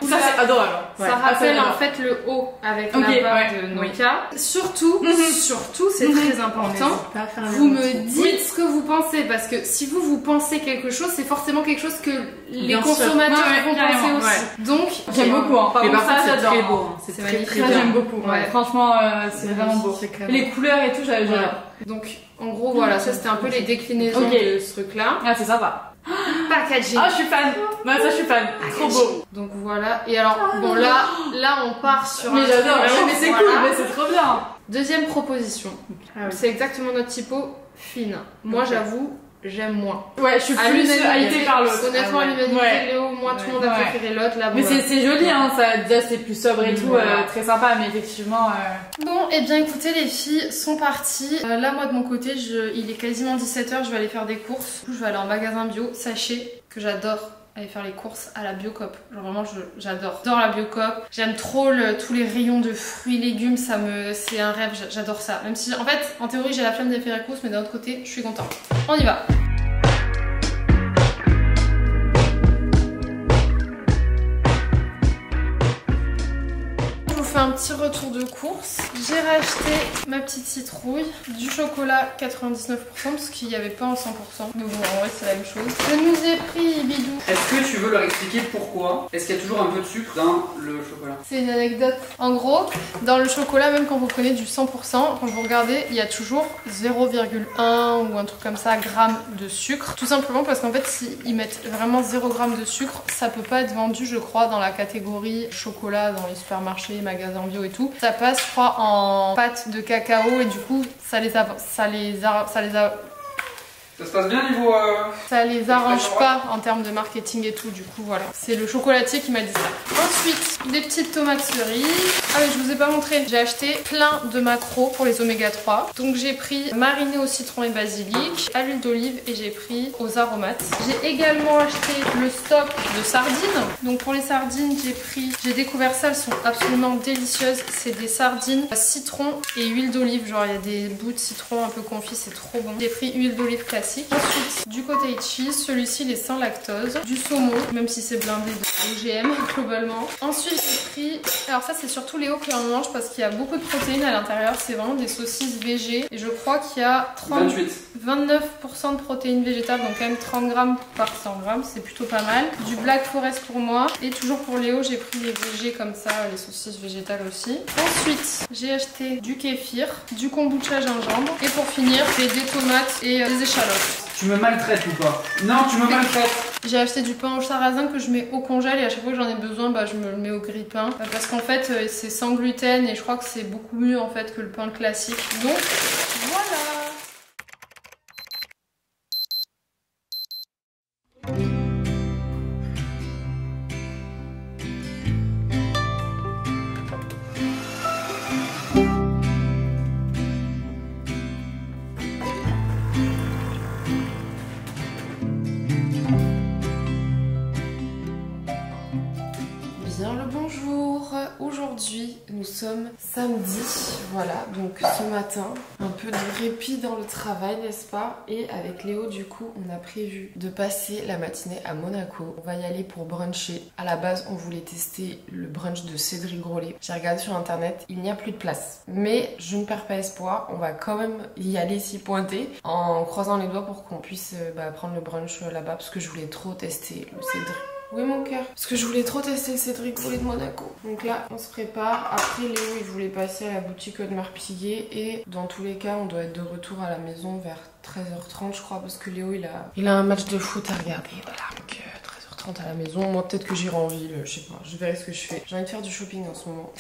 Ça, c'est adorable. Ouais. Ça rappelle Ah, en fait le haut avec Ok, la barre ouais, de oui. Nokia. Surtout, c'est très important. Vous me dites Oui. ce que vous pensez, parce que si vous pensez quelque chose, c'est forcément quelque chose que les Bien sûr. consommateurs Ouais, vont carrément, penser aussi. Donc, J'aime beaucoup, hein. Par Mais contre, par contre, ça, c'est j'adore. très beau. Hein. C'est C'est magnifique. très Ça, bien. j'aime beaucoup. Ouais. Franchement, c'est vraiment beau. C'est clair. Et les couleurs et tout, j'adore. Donc, en gros, voilà, ça c'était un peu les déclinaisons Ok. de ce truc-là. Ah, c'est sympa. Packaging. Ah, je suis fan. Ouais, ça, je suis fan. Trop beau. Donc voilà. Et alors, bon là, on part sur. Mais un j'adore. truc, Mais c'est voilà. cool, mais c'est trop bien. Deuxième proposition. Ah oui. C'est exactement notre typo fine. Moi, Ok. j'avoue, j'aime moins. Ouais, je suis À plus l'unanimité, haïtée par l'autre. Honnêtement, à l'unanimité, Ouais. Léo, moi, tout le monde a Ouais. préféré l'autre. Là, bon, Mais voilà. c'est joli, hein, ça, déjà c'est plus sobre et tout, Voilà. très sympa, mais effectivement. Bon, et bien écoutez, les filles sont parties. Là, moi de mon côté, il est quasiment 17h, je vais aller faire des courses. Du coup, je vais aller en magasin bio. Sachez que j'adore aller faire les courses à la Biocoop. Genre vraiment, j'adore la Biocoop. J'aime trop tous les rayons de fruits, légumes, c'est un rêve, j'adore ça. Même si, en fait, en théorie, j'ai la flemme d'aller faire les courses, mais d'un autre côté, je suis contente. On y va. Un petit retour de course. J'ai racheté ma petite citrouille, du chocolat 99% parce qu'il n'y avait pas en 100%. Mais bon, en vrai, c'est la même chose. Je nous ai pris Bidou. Est-ce que tu veux leur expliquer pourquoi est-ce qu'il y a toujours un peu de sucre dans le chocolat? C'est une anecdote. En gros, dans le chocolat, même quand vous prenez du 100%, quand vous regardez, il y a toujours 0,1 ou un truc comme ça gramme de sucre. Tout simplement parce qu'en fait, s'ils mettent vraiment 0 g de sucre, ça peut pas être vendu, je crois, dans la catégorie chocolat dans les supermarchés, magasins bio et tout. Ça passe, je crois, en pâte de cacao et du coup, ça les Ça se passe bien niveau... ça les arrange pas en termes de marketing et tout, du coup voilà. C'est le chocolatier qui m'a dit ça. Ensuite, des petites tomates cerises. Ah oui, je vous ai pas montré. J'ai acheté plein de macros pour les oméga 3. Donc j'ai pris mariné au citron et basilic, à l'huile d'olive et j'ai pris aux aromates. J'ai également acheté le stock de sardines. Donc pour les sardines, j'ai découvert ça, elles sont absolument délicieuses. C'est des sardines à citron et huile d'olive. Genre il y a des bouts de citron un peu confits, c'est trop bon. J'ai pris huile d'olive classique. Ensuite, du cottage cheese, celui-ci il est sans lactose. Du saumon, même si c'est blindé d'OGM globalement. Ensuite, j'ai pris, alors ça c'est surtout Léo qui en mange parce qu'il y a beaucoup de protéines à l'intérieur. C'est vraiment des saucisses végé. Et je crois qu'il y a 29% de protéines végétales, donc quand même 30 grammes par 100 grammes, c'est plutôt pas mal. Du Black Forest pour moi. Et toujours pour Léo, j'ai pris les végés comme ça, les saucisses végétales aussi. Ensuite, j'ai acheté du kéfir, du kombucha gingembre. Et pour finir, j'ai des tomates et des échalotes. Tu me maltraites ou pas? Non, tu me maltraites. J'ai acheté du pain au sarrasin que je mets au congèle et à chaque fois que j'en ai besoin, bah, je me le mets au grille-pain. Parce qu'en fait, c'est sans gluten et je crois que c'est beaucoup mieux en fait que le pain classique. Donc, voilà. Bien le bonjour. Aujourd'hui nous sommes samedi, voilà, donc ce matin un peu de répit dans le travail, n'est-ce pas? Et avec Léo du coup on a prévu de passer la matinée à Monaco. On va y aller pour bruncher. À la base on voulait tester le brunch de Cédric Grolet. J'ai regardé sur internet, il n'y a plus de place, mais je ne perds pas espoir, on va quand même y aller s'y pointer en croisant les doigts pour qu'on puisse prendre le brunch là-bas parce que je voulais trop tester le Cédric. Oui mon cœur, parce que je voulais trop tester le Cédric Grolet de Monaco. Donc là on se prépare. Après Léo il voulait passer à la boutique Audemars Piguet et dans tous les cas on doit être de retour à la maison vers 13h30 je crois parce que Léo il a un match de foot à regarder. Voilà donc 13h30 à la maison. Moi peut-être que j'irai en ville, je sais pas, je verrai ce que je fais. J'ai envie de faire du shopping en ce moment.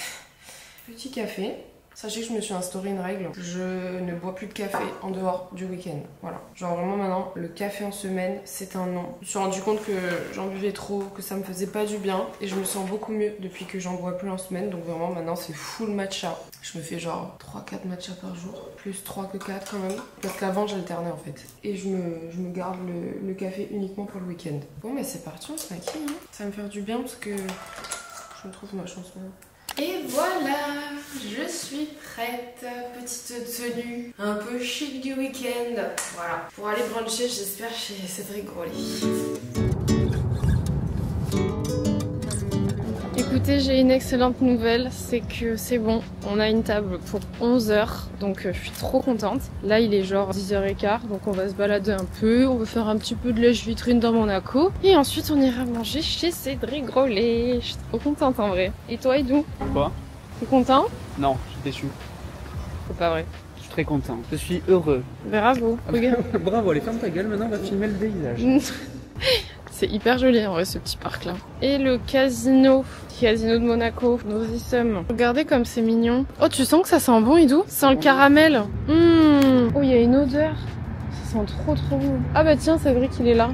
Petit café. Sachez que je me suis instauré une règle, je ne bois plus de café en dehors du week-end. Voilà. Genre vraiment maintenant, le café en semaine, c'est un non. Je me suis rendu compte que j'en buvais trop, que ça me faisait pas du bien. Et je me sens beaucoup mieux depuis que j'en bois plus en semaine. Donc vraiment maintenant, c'est full matcha. Je me fais genre 3-4 matcha par jour. Plus 3 que 4 quand même. Parce qu'avant, j'alternais en fait. Et je me garde le café uniquement pour le week-end. Bon, mais c'est parti, on se maquille. Hein. Ça va me faire du bien parce que je me trouve moche en ce moment. Et voilà, je suis prête, petite tenue un peu chic du week-end. Voilà, pour aller bruncher, j'espère chez Cédric Grolet. Écoutez, j'ai une excellente nouvelle, c'est que c'est bon, on a une table pour 11 h, donc je suis trop contente. Là, il est genre 10h15, donc on va se balader un peu, on va faire un petit peu de lèche-vitrine dans Monaco, et ensuite on ira manger chez Cédric Grolet. Je suis trop contente en vrai. Et toi, Edou? Quoi? T'es content? Non, je suis déçu. C'est pas vrai. Je suis très content. Je suis heureux. Bravo, regarde. Bravo, allez, ferme ta gueule, maintenant on va filmer le paysage. C'est hyper joli en vrai ce petit parc là. Et le casino de Monaco, Norisum. Regardez comme c'est mignon. Oh, tu sens que ça sent bon, Idou? Ça sent le caramel. Oh, il y a une odeur. Ça sent trop bon. Ah bah tiens, Cédric il est là.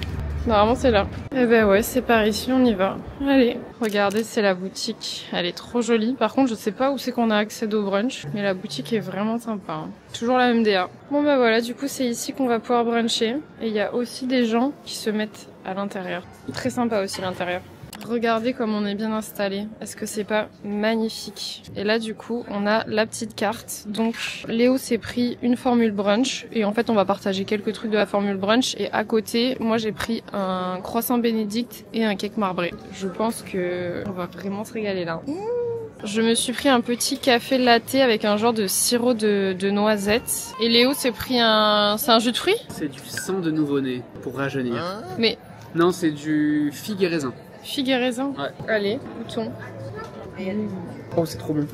Normalement c'est là. Eh ben ouais, c'est par ici, on y va. Allez, regardez, c'est la boutique. Elle est trop jolie. Par contre, je sais pas où c'est qu'on a accès au brunch, mais la boutique est vraiment sympa. Hein. Toujours la même DA. Bon bah voilà, du coup c'est ici qu'on va pouvoir bruncher. Et il y a aussi des gens qui se mettent à l'intérieur. Très sympa aussi l'intérieur. Regardez comme on est bien installé. Est-ce que c'est pas magnifique? Et là du coup on a la petite carte. Donc Léo s'est pris une formule brunch et en fait on va partager quelques trucs de la formule brunch. Et à côté moi j'ai pris un croissant bénédicte et un cake marbré. Je pense que on va vraiment se régaler là. Je me suis pris un petit café latte avec un genre de sirop de noisettes. Et Léo s'est pris un... C'est un jus de fruits? C'est du sang de nouveau-né pour rajeunir. Mais... Non, c'est du figue et raisin. Figue et raisin? Ouais. Allez, goûtons. Oh, c'est trop bon.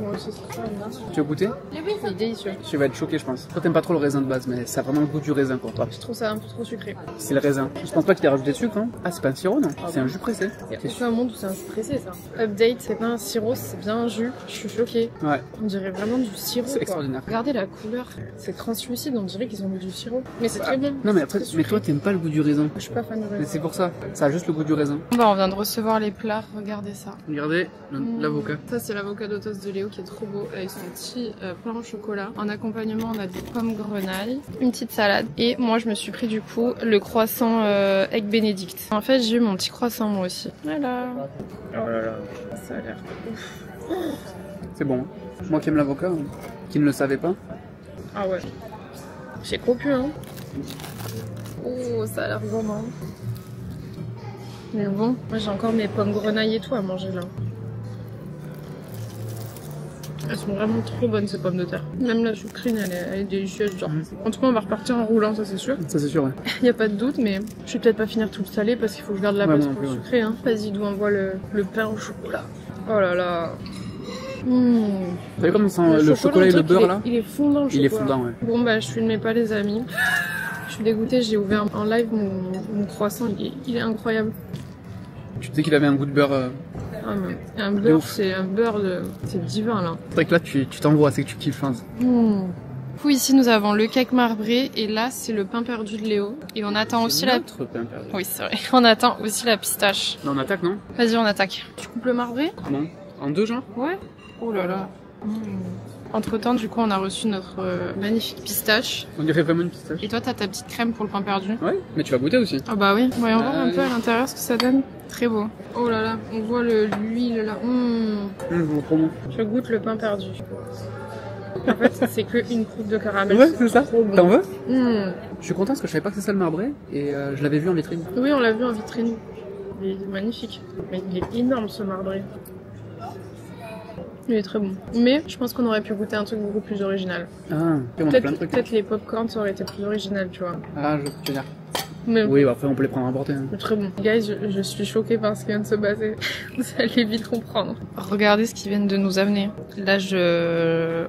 Tu veux goûter? Oui, c'est délicieux. Tu vas être choqué, je pense. Toi, t'aimes pas trop le raisin de base, mais ça a vraiment le goût du raisin pour toi. Je trouve ça un peu trop sucré. C'est le raisin. Je pense pas qu'il t'ait rajouté de sucre, hein. Ah, c'est pas un sirop, non? C'est un jus pressé. C'est un monde où c'est un jus pressé, ça. Update, c'est pas un sirop, c'est bien un jus. Je suis choquée. Ouais. On dirait vraiment du sirop. C'est extraordinaire. Regardez la couleur. C'est translucide, on dirait qu'ils ont mis du sirop. Mais c'est très bon. Non, mais après, mais toi, t'aimes pas le goût du raisin. Je suis pas fan de raisin. Mais c'est pour ça. Ça a juste le goût du raisin. Bah, on vient de recevoir les plats. Regardez ça. Regardez l'avocat. Ça, c'est l'avocat toast de Léo qui est trop beau avec son petit pain au chocolat. En accompagnement, on a des pommes grenaille, une petite salade et moi je me suis pris du coup le croissant egg bénédicte. En fait, j'ai eu mon petit croissant moi aussi. Voilà. Oh là là, ça a l'air ouf. C'est bon. Moi qui aime l'avocat, qui ne le savait pas. Ah ouais. J'ai trop pu, hein. Oh, ça a l'air gourmand. Mais bon, moi j'ai encore mes pommes grenaille et tout à manger là. Elles sont vraiment trop bonnes ces pommes de terre. Même la sucrine, elle est délicieuse. Genre. En tout cas, on va repartir en roulant, ça c'est sûr. Ça c'est sûr, ouais. Y a pas de doute, mais je vais peut-être pas finir tout le salé parce qu'il faut que je garde la place pour le sucré. Hein. Vas-y, d'où on voit le pain au chocolat. Oh là là. Vous savez comment sent le chocolat et le beurre là? Il est fondant le chocolat. Il est fondant, ouais. Bon bah je filmais pas les amis. Je suis dégoûtée, j'ai ouvert en live mon croissant. Il est incroyable. Tu sais qu'il avait un goût de beurre. Un beurre, c'est un beurre de... C'est divin là. C'est vrai que là tu t'envoies, c'est que tu kiffes. Hein. Du coup ici nous avons le cake marbré et là c'est le pain perdu de Léo. Et on attend aussi la... Pain perdu. Oui c'est vrai. On attend aussi la pistache. Là on attaque, non? Vas-y on attaque. Tu coupes le marbré? Non. En deux genre? Ouais. Oh là là. Entre temps du coup on a reçu notre magnifique pistache. On dirait vraiment une pistache. Et toi t'as ta petite crème pour le pain perdu? Ouais, mais tu vas goûter aussi. Ah bah oui. Voyons voir un peu à l'intérieur ce que ça donne. Très beau. Oh là là, on voit l'huile là. Trop bon. Je goûte le pain perdu. En fait, c'est que une coupe de caramel. Ouais, c'est ça. Bon. T'en veux? Je suis content parce que je savais pas que c'est ça le marbré et je l'avais vu en vitrine. Oui, on l'a vu en vitrine. Il est magnifique. Mais il est énorme ce marbré. Il est très bon. Mais je pense qu'on aurait pu goûter un truc beaucoup plus original. Ah, on a plein de trucs. Peut-être les popcorn ça aurait été plus original, tu vois. Ah, je veux dire. Mais oui, bah après on peut les prendre à emporter. Hein. C'est très bon. Guys, je suis choquée par ce qui vient de se passer. Vous allez vite comprendre. Regardez ce qu'ils viennent de nous amener. Là,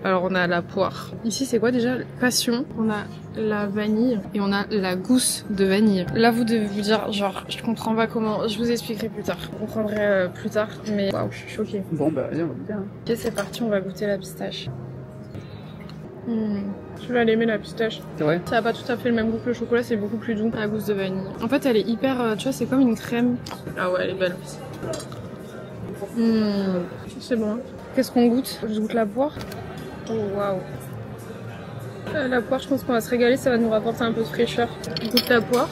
alors on a la poire. Ici, c'est quoi déjà? Passion. On a la vanille et on a la gousse de vanille. Là, vous devez vous dire, genre, je comprends pas comment. Je vous expliquerai plus tard. Vous comprendrez plus tard. Mais waouh, je suis choquée. Bon, bah, vas-y, on va goûter. Hein. Ok, c'est parti, on va goûter la pistache. Tu vas l'aimer la pistache. C'est vrai? Ça a pas tout à fait le même goût que le chocolat, c'est beaucoup plus doux. La gousse de vanille. En fait, elle est hyper, tu vois, c'est comme une crème. Ah ouais, elle est belle. C'est bon. Hein. Qu'est-ce qu'on goûte? Je goûte la poire. Oh waouh. La poire, je pense qu'on va se régaler, ça va nous rapporter un peu de fraîcheur. Je goûte la poire.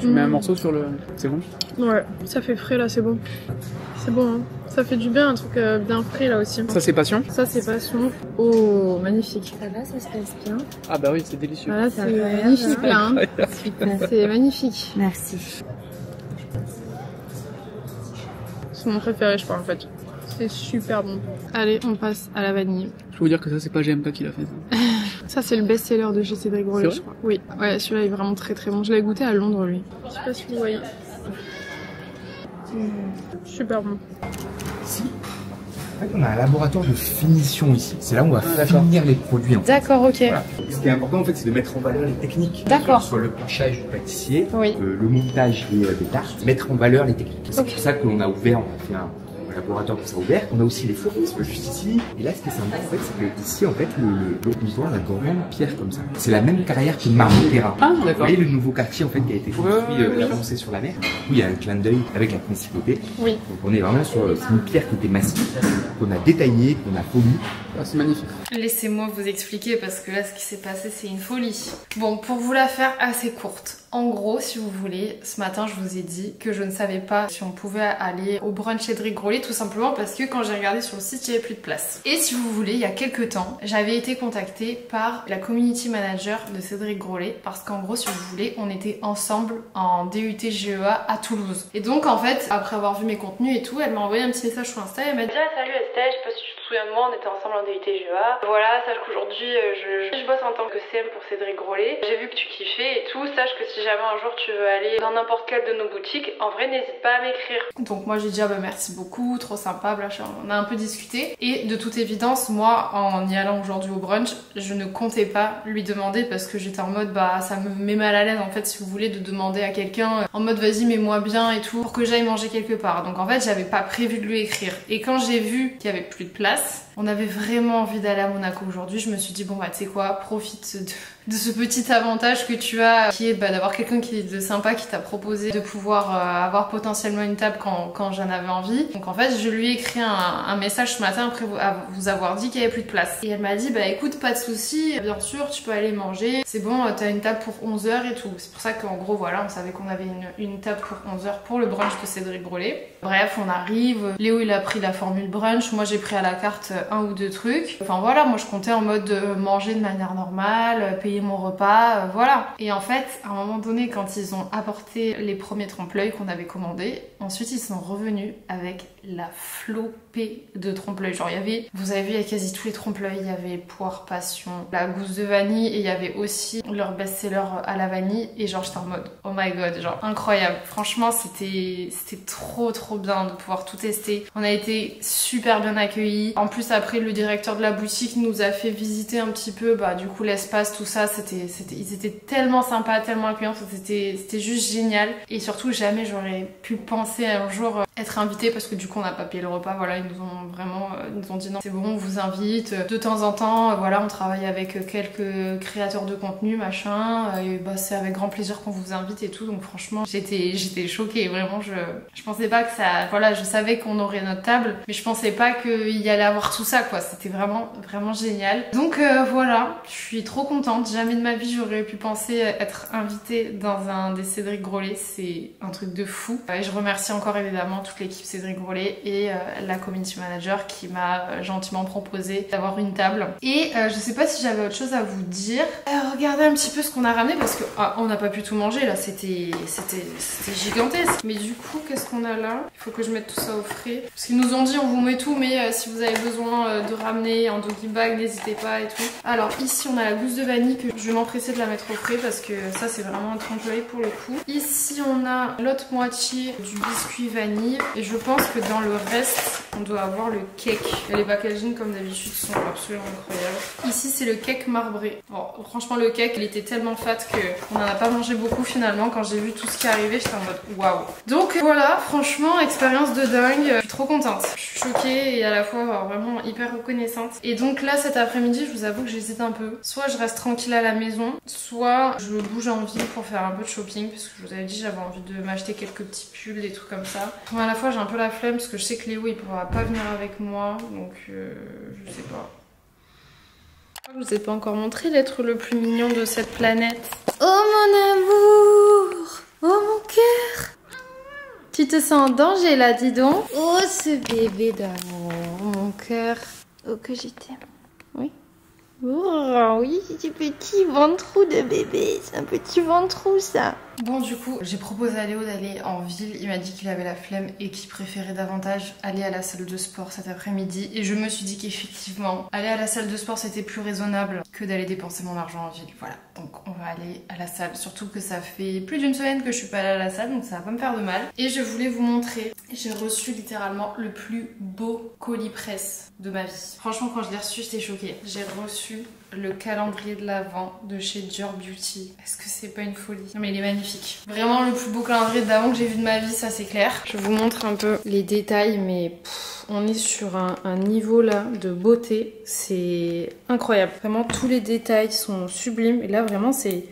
Tu mets un morceau sur le... C'est bon? Ouais, ça fait frais là, c'est bon. C'est bon, hein. Ça fait du bien, un truc bien frais là aussi. Ça c'est passion? Ça c'est passion. Oh, magnifique. Ça va, ça se passe bien. Ah bah oui, c'est délicieux. Voilà, c'est magnifique là. Hein. C'est magnifique. Merci. C'est mon préféré, je crois en fait. C'est super bon. Allez, on passe à la vanille. Je peux vous dire que ça c'est pas GMK qui l'a fait. Ça c'est le best-seller de chez Cédric Grolet, je crois. Oui, ouais, celui-là est vraiment très très bon. Je l'ai goûté à Londres lui. Je sais pas si vous voyez. Super bon. Ici, en fait, on a un laboratoire de finition ici. C'est là où on va finir les produits. D'accord, ok. Voilà. Ce qui est important en fait, c'est de mettre en valeur les techniques. D'accord. Soit le penchage du pâtissier, Oui. le montage des tartes, mettre en valeur les techniques. C'est pour ça qu'on a ouvert, on a fait un laboratoire qui s'est ouvert. On a aussi les fours, qui sont juste ici. Et là, ce qui est sympa, en fait, c'est que ici, en fait, le comptoir, la grande pierre comme ça. C'est la même carrière que Marmotera. Ah, d'accord. Vous voyez le nouveau quartier, en fait, qui a été construit avancé sur la mer. Où il y a un clin d'œil avec la principauté. Oui. Donc on est vraiment sur une pierre qui était massive, qu'on a détaillée, qu'on a polie. Ah, c'est magnifique. Laissez-moi vous expliquer parce que là ce qui s'est passé c'est une folie. Bon, pour vous la faire assez courte, en gros si vous voulez, ce matin je vous ai dit que je ne savais pas si on pouvait aller au brunch Cédric Grolet tout simplement parce que quand j'ai regardé sur le site il n'y avait plus de place. Et si vous voulez, il y a quelques temps, j'avais été contactée par la community manager de Cédric Grolet parce qu'en gros si vous voulez, on était ensemble en DUT GEA à Toulouse. Et donc en fait, après avoir vu mes contenus et tout, elle m'a envoyé un petit message sur Insta et elle m'a dit ah, salut Estelle, je sais pas si tu te souviens de moi, on était ensemble en DUT GEA. Voilà, sache qu'aujourd'hui je bosse en tant que CM pour Cédric Grolet. J'ai vu que tu kiffais et tout, sache que si jamais un jour tu veux aller dans n'importe quelle de nos boutiques, en vrai n'hésite pas à m'écrire. Donc moi j'ai dit ah bah merci beaucoup, trop sympa, on a un peu discuté. Et de toute évidence, moi en y allant aujourd'hui au brunch, je ne comptais pas lui demander parce que j'étais en mode bah ça me met mal à l'aise en fait si vous voulez de demander à quelqu'un en mode vas-y mets-moi bien et tout pour que j'aille manger quelque part. Donc en fait j'avais pas prévu de lui écrire. Et quand j'ai vu qu'il y avait plus de place, on avait vraiment envie d'aller à Monaco aujourd'hui. Je me suis dit bon bah tu sais quoi, profite de ce petit avantage que tu as qui est bah, d'avoir quelqu'un qui est de sympa qui t'a proposé de pouvoir avoir potentiellement une table quand j'en avais envie. Donc en fait je lui ai écrit un message ce matin après vous avoir dit qu'il y avait plus de place. Et elle m'a dit bah écoute pas de soucis, bien sûr tu peux aller manger, c'est bon t'as une table pour 11h et tout. C'est pour ça qu'en gros voilà on savait qu'on avait une table pour 11h pour le brunch de Cédric Grolet. Bref on arrive, Léo il a pris la formule brunch, moi j'ai pris à la carte un ou deux trucs. Enfin voilà, moi je comptais en mode manger de manière normale, payer mon repas, voilà. Et en fait, à un moment donné, quand ils ont apporté les premiers trompe-l'œil qu'on avait commandés, ensuite ils sont revenus avec la flopée de trompe-l'œil. Genre il y avait, vous avez vu, il y a quasi tous les trompe-l'œil, il y avait poire passion, la gousse de vanille et il y avait aussi leur best-seller à la vanille et genre j'étais en mode oh my god, genre incroyable. Franchement c'était trop bien de pouvoir tout tester. On a été super bien accueillis. En plus après le directeur de la boutique nous a fait visiter un petit peu bah du coup l'espace, tout ça, ils étaient tellement sympas, tellement accueillants, c'était juste génial. Et surtout jamais j'aurais pu penser un jour être invitée parce que du coup on n'a pas payé le repas, voilà, ils nous ont vraiment dit non c'est bon on vous invite de temps en temps, voilà on travaille avec quelques créateurs de contenu machin et bah c'est avec grand plaisir qu'on vous invite et tout. Donc franchement j'étais choquée, vraiment je pensais pas que ça, voilà je savais qu'on aurait notre table mais je pensais pas qu'il y allait avoir tout ça quoi, c'était vraiment génial. Donc voilà, je suis trop contente, jamais de ma vie j'aurais pu penser être invitée dans un des Cédric Grolet, c'est un truc de fou. Et je remercie encore évidemment toute l'équipe Cédric Grolet et la community manager qui m'a gentiment proposé d'avoir une table. Et je sais pas si j'avais autre chose à vous dire. Regardez un petit peu ce qu'on a ramené parce que on n'a pas pu tout manger là, c'était gigantesque. Mais du coup qu'est-ce qu'on a là? Il faut que je mette tout ça au frais. Parce qu'ils nous ont dit on vous met tout mais si vous avez besoin de ramener en doggy bag n'hésitez pas et tout. Alors ici on a la gousse de vanille que je vais m'empresser de la mettre au frais parce que ça c'est vraiment un trompe-l'œil pour le coup. Ici on a l'autre moitié du biscuit vanille et je pense que dans le reste on doit avoir le cake. Et les packaging comme d'habitude sont absolument incroyables. Ici c'est le cake marbré. Bon, franchement le cake il était tellement fat qu'on n'en a pas mangé beaucoup finalement. Quand j'ai vu tout ce qui arrivait j'étais en mode waouh. Donc voilà, franchement expérience de dingue. Je suis trop contente. Je suis choquée et à la fois vraiment hyper reconnaissante. Et donc là cet après-midi je vous avoue que j'hésite un peu. Soit je reste tranquille à la maison, soit je bouge en ville pour faire un peu de shopping parce que je vous avais dit j'avais envie de m'acheter quelques petits pulls, des trucs comme ça. Bon, à la fois j'ai un peu la flemme parce que je sais que Léo il pourra pas venir avec moi donc je sais pas. Je vous ai pas encore montré l'être le plus mignon de cette planète. Oh mon amour, oh mon cœur. Tu te sens en danger là, dis donc. Oh ce bébé d'amour, mon cœur. Oh que je t'aime. Oui. Oh oui, c'est un petit ventrou de bébé, c'est un petit ventrou ça. Bon du coup, j'ai proposé à Léo d'aller en ville, il m'a dit qu'il avait la flemme et qu'il préférait davantage aller à la salle de sport cet après-midi et je me suis dit qu'effectivement, aller à la salle de sport c'était plus raisonnable que d'aller dépenser mon argent en ville, voilà. Donc on va aller à la salle, surtout que ça fait plus d'une semaine que je suis pas allée à la salle donc ça va pas me faire de mal. Et je voulais vous montrer, j'ai reçu littéralement le plus beau colis presse de ma vie. Franchement quand je l'ai reçu j'étais choquée. J'ai reçu le calendrier de l'Avent de chez Dior Beauty. Est-ce que c'est pas une folie? Non mais il est magnifique. Vraiment le plus beau calendrier de l'Avent que j'ai vu de ma vie, ça c'est clair. Je vous montre un peu les détails mais on est sur un niveau là de beauté, c'est incroyable. Vraiment tous les détails sont sublimes et là vraiment c'est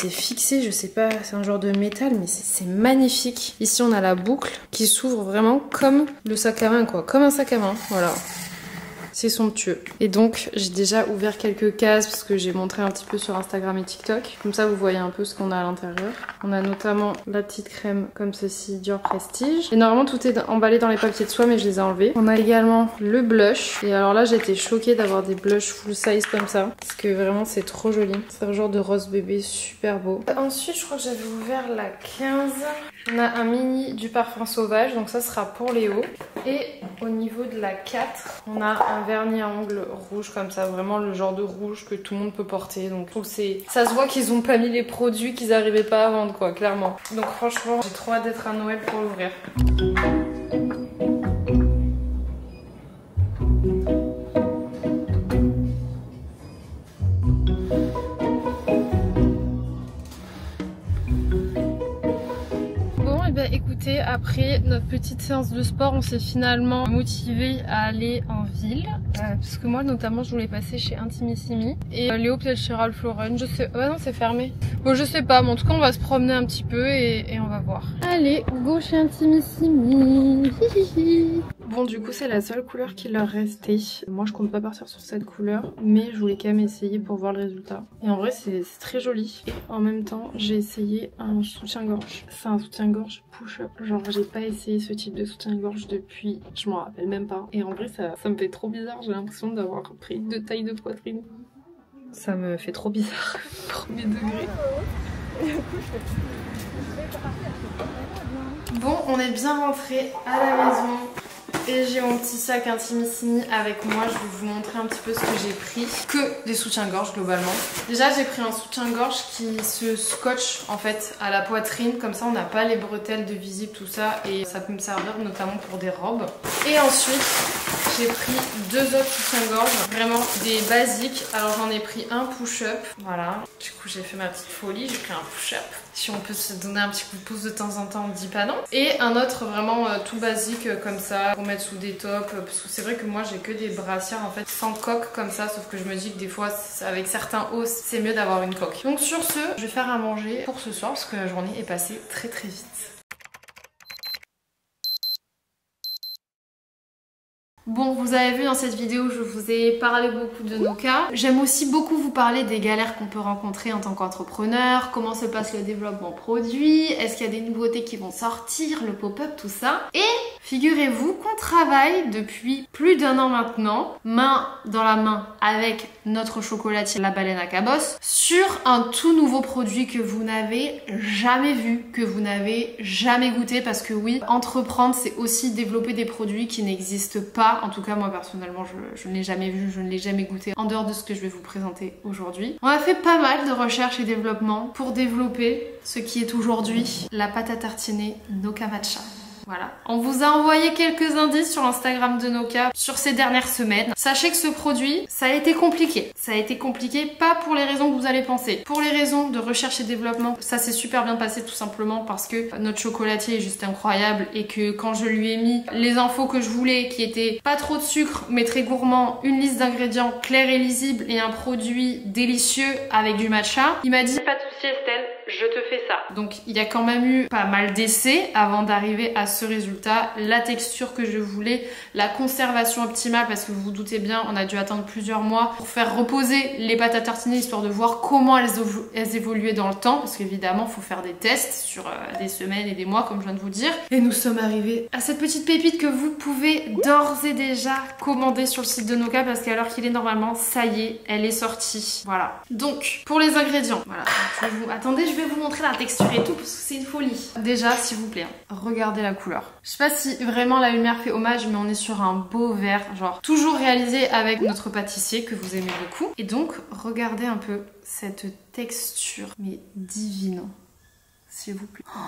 fixé, je sais pas, c'est un genre de métal mais c'est magnifique. Ici on a la boucle qui s'ouvre vraiment comme le sac à main quoi, comme un sac à main, voilà. C'est somptueux. Et donc j'ai déjà ouvert quelques cases parce que j'ai montré un petit peu sur Instagram et TikTok. Comme ça vous voyez un peu ce qu'on a à l'intérieur. On a notamment la petite crème comme ceci, Dior Prestige. Et normalement tout est emballé dans les papiers de soie mais je les ai enlevés. On a également le blush. Et alors là j'ai été choquée d'avoir des blushs full size comme ça. Parce que vraiment c'est trop joli. C'est un genre de rose bébé super beau. Ensuite je crois que j'avais ouvert la 15. On a un mini du parfum sauvage. Donc ça sera pour Léo. Et au niveau de la 4, on a un vernis à ongles rouge comme ça, vraiment le genre de rouge que tout le monde peut porter. Donc je trouve que ça se voit qu'ils ont pas mis les produits qu'ils arrivaient pas à vendre quoi, clairement. Donc franchement j'ai trop hâte d'être à Noël pour l'ouvrir. Écoutez, après notre petite séance de sport, on s'est finalement motivé à aller en ville. Parce que moi notamment je voulais passer chez Intimissimi. Et Léo peut-être chez Ralph Lauren, je sais... Oh non c'est fermé. Bon je sais pas, mais en tout cas on va se promener un petit peu et on va voir. Allez, go chez Intimissimi. Bon du coup c'est la seule couleur qui leur restait. Moi je compte pas partir sur cette couleur, mais je voulais quand même essayer pour voir le résultat. Et en vrai c'est très joli. Et en même temps j'ai essayé un soutien-gorge. C'est un soutien-gorge push-up. Genre j'ai pas essayé ce type de soutien-gorge depuis, je m'en rappelle même pas. Et en vrai ça me fait trop bizarre, j'ai l'impression d'avoir pris 2 tailles de poitrine. Ça me fait trop bizarre, premier degré. Bon, on est bien rentré à la maison. Et j'ai mon petit sac Intimissimi avec moi, je vais vous montrer un petit peu ce que j'ai pris. Que des soutiens-gorge globalement. Déjà j'ai pris un soutien-gorge qui se scotche en fait à la poitrine, comme ça on n'a pas les bretelles de visible tout ça et ça peut me servir notamment pour des robes. Et ensuite j'ai pris 2 autres soutiens-gorge, vraiment des basiques. Alors j'en ai pris un push-up, voilà. Du coup j'ai fait ma petite folie, j'ai pris un push-up. Si on peut se donner un petit coup de pouce de temps en temps, on ne dit pas non. Et un autre vraiment tout basique comme ça, pour mettre sous des tops. Parce que c'est vrai que moi j'ai que des brassières en fait sans coque comme ça. Sauf que je me dis que des fois avec certains hauts c'est mieux d'avoir une coque. Donc sur ce, je vais faire à manger pour ce soir parce que la journée est passée très très vite. Bon, vous avez vu dans cette vidéo, je vous ai parlé beaucoup de nos cas. J'aime aussi beaucoup vous parler des galères qu'on peut rencontrer en tant qu'entrepreneur, comment se passe le développement produit, est-ce qu'il y a des nouveautés qui vont sortir, le pop-up, tout ça. Et figurez-vous qu'on travaille depuis plus d'1 an maintenant, main dans la main avec notre chocolatier La Baleine à Cabosse, sur un tout nouveau produit que vous n'avez jamais vu, que vous n'avez jamais goûté, parce que oui, entreprendre c'est aussi développer des produits qui n'existent pas. En tout cas moi personnellement je ne l'ai jamais vu, je ne l'ai jamais goûté en dehors de ce que je vais vous présenter aujourd'hui. On a fait pas mal de recherche et développement pour développer ce qui est aujourd'hui la pâte à tartiner Noka Matcha. Voilà. On vous a envoyé quelques indices sur Instagram de Noka sur ces dernières semaines. Sachez que ce produit, ça a été compliqué. Ça a été compliqué, pas pour les raisons que vous allez penser. Pour les raisons de recherche et développement, ça s'est super bien passé tout simplement parce que notre chocolatier est juste incroyable et que quand je lui ai mis les infos que je voulais, qui étaient pas trop de sucre mais très gourmand, une liste d'ingrédients claire et lisible et un produit délicieux avec du matcha, il m'a dit pas de souci Estelle, je te fais ça. Donc il y a quand même eu pas mal d'essais avant d'arriver à ce résultat, la texture que je voulais, la conservation optimale parce que vous vous doutez bien, on a dû attendre plusieurs mois pour faire reposer les pâtes à tartiner histoire de voir comment elles évoluaient dans le temps parce qu'évidemment il faut faire des tests sur des semaines et des mois comme je viens de vous dire. Et nous sommes arrivés à cette petite pépite que vous pouvez d'ores et déjà commander sur le site de Noka parce qu'à l'heure qu'il est normalement, ça y est, elle est sortie. Voilà. Donc pour les ingrédients, voilà. Attendez, je vais vous montrer la texture et tout parce que c'est une folie. Déjà, s'il vous plaît, regardez la couleur. Je sais pas si vraiment la lumière fait hommage, mais on est sur un beau vert, genre toujours réalisé avec notre pâtissier que vous aimez beaucoup. Et donc, regardez un peu cette texture, mais divine, s'il vous plaît. Oh.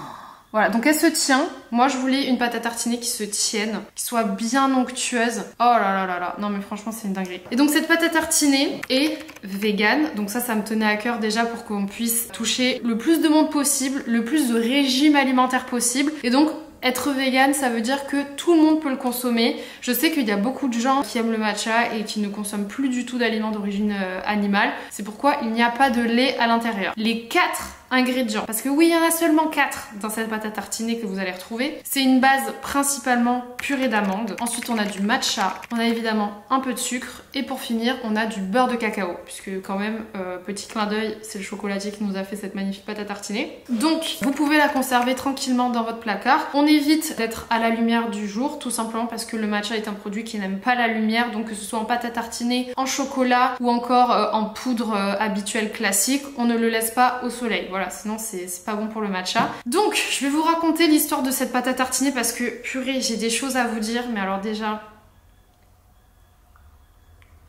Voilà, donc elle se tient. Moi, je voulais une pâte à tartiner qui se tienne, qui soit bien onctueuse. Oh là là là là, non mais franchement, c'est une dinguerie. Et donc cette pâte à tartiner est vegan. Donc ça me tenait à cœur déjà pour qu'on puisse toucher le plus de monde possible, le plus de régime alimentaire possible. Et donc être vegan, ça veut dire que tout le monde peut le consommer. Je sais qu'il y a beaucoup de gens qui aiment le matcha et qui ne consomment plus du tout d'aliments d'origine animale. C'est pourquoi il n'y a pas de lait à l'intérieur. Les 4 ingrédients, parce que oui, il y en a seulement 4 dans cette pâte à tartiner que vous allez retrouver. C'est une base principalement purée d'amande. Ensuite, on a du matcha. On a évidemment un peu de sucre. Et pour finir, on a du beurre de cacao. Puisque quand même, petit clin d'œil, c'est le chocolatier qui nous a fait cette magnifique pâte à tartiner. Donc, vous pouvez la conserver tranquillement dans votre placard. On évite d'être à la lumière du jour, tout simplement parce que le matcha est un produit qui n'aime pas la lumière. Donc, que ce soit en pâte à tartiner, en chocolat ou encore en poudre habituelle classique, on ne le laisse pas au soleil. Voilà, sinon c'est pas bon pour le matcha. Donc, je vais vous raconter l'histoire de cette pâte à tartiner parce que, purée, j'ai des choses à vous dire. Mais alors déjà...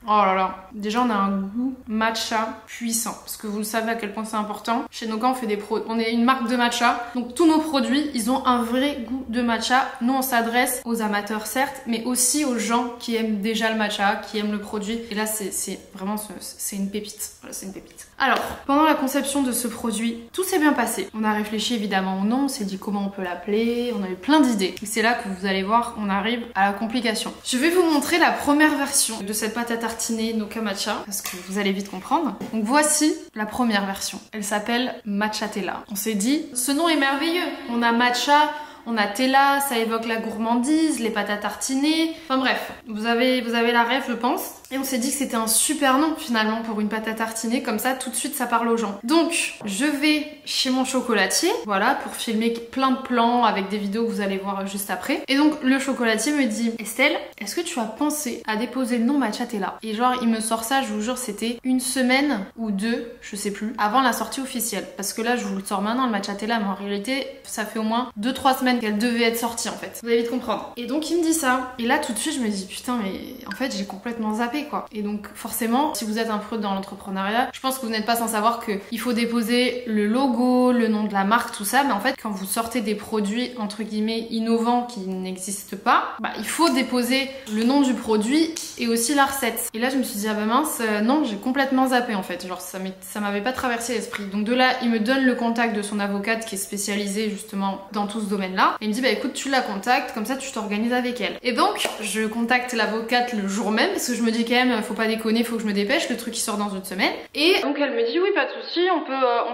Oh là là, déjà on a un goût matcha puissant parce que vous le savez à quel point c'est important. Chez Noka on fait on est une marque de matcha, donc tous nos produits ils ont un vrai goût de matcha. Nous on s'adresse aux amateurs certes, mais aussi aux gens qui aiment déjà le matcha, qui aiment le produit. Et là c'est vraiment c'est une pépite. Voilà, c'est une pépite. Alors, pendant la conception de ce produit, tout s'est bien passé. On a réfléchi évidemment au nom, on s'est dit comment on peut l'appeler, on a eu plein d'idées. Et c'est là que vous allez voir, on arrive à la complication. Je vais vous montrer la première version de cette pâte à tartiner Noka Matcha, parce que vous allez vite comprendre. Donc voici la première version. Elle s'appelle Matchatella. On s'est dit, ce nom est merveilleux. On a matcha, on a Tella, ça évoque la gourmandise, les pâtes à tartiner. Enfin bref, vous avez la rêve je pense. Et on s'est dit que c'était un super nom finalement pour une pâte à tartiner, comme ça tout de suite ça parle aux gens. Donc je vais chez mon chocolatier, voilà, pour filmer plein de plans avec des vidéos que vous allez voir juste après. Et donc le chocolatier me dit, Estelle, est-ce que tu as pensé à déposer le nom Matchatella? Et genre il me sort ça, je vous jure, c'était une semaine ou 2, je sais plus, avant la sortie officielle. Parce que là je vous le sors maintenant le Matchatella, mais en réalité ça fait au moins 2-3 semaines qu'elle devait être sortie en fait. Vous allez vite comprendre. Et donc il me dit ça. Et là tout de suite je me dis, putain mais en fait j'ai complètement zappé quoi. Et donc forcément, si vous êtes un pro dans l'entrepreneuriat, je pense que vous n'êtes pas sans savoir qu'il faut déposer le logo, le nom de la marque, tout ça. Mais en fait, quand vous sortez des produits entre guillemets innovants qui n'existent pas, bah, il faut déposer le nom du produit et aussi la recette. Et là, je me suis dit, ah bah mince, non, j'ai complètement zappé en fait. Genre, ça m'avait pas traversé l'esprit. Donc de là, il me donne le contact de son avocate qui est spécialisée justement dans tout ce domaine-là. Et il me dit, bah écoute, tu la contactes, comme ça tu t'organises avec elle. Et donc, je contacte l'avocate le jour même parce que je me dis quand même, faut pas déconner, faut que je me dépêche, le truc il sort dans une semaine. Et donc elle me dit, oui, pas de souci, on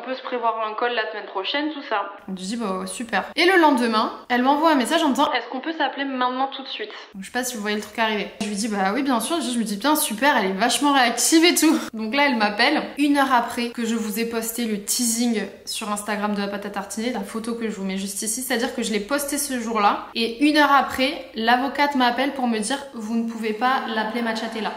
peut se prévoir un call la semaine prochaine, tout ça. Donc je dis, bah super. Et le lendemain, elle m'envoie un message en me disant, est-ce qu'on peut s'appeler maintenant tout de suite? Donc je sais pas si vous voyez le truc arriver. Je lui dis, bah oui, bien sûr. Je me dis, putain, super, elle est vachement réactive et tout. Donc là, elle m'appelle 1 heure après que je vous ai posté le teasing sur Instagram de la pâte à tartiner, la photo que je vous mets juste ici, c'est-à-dire que je l'ai posté ce jour-là. Et 1 heure après, l'avocate m'appelle pour me dire, vous ne pouvez pas l'appeler Matchatella.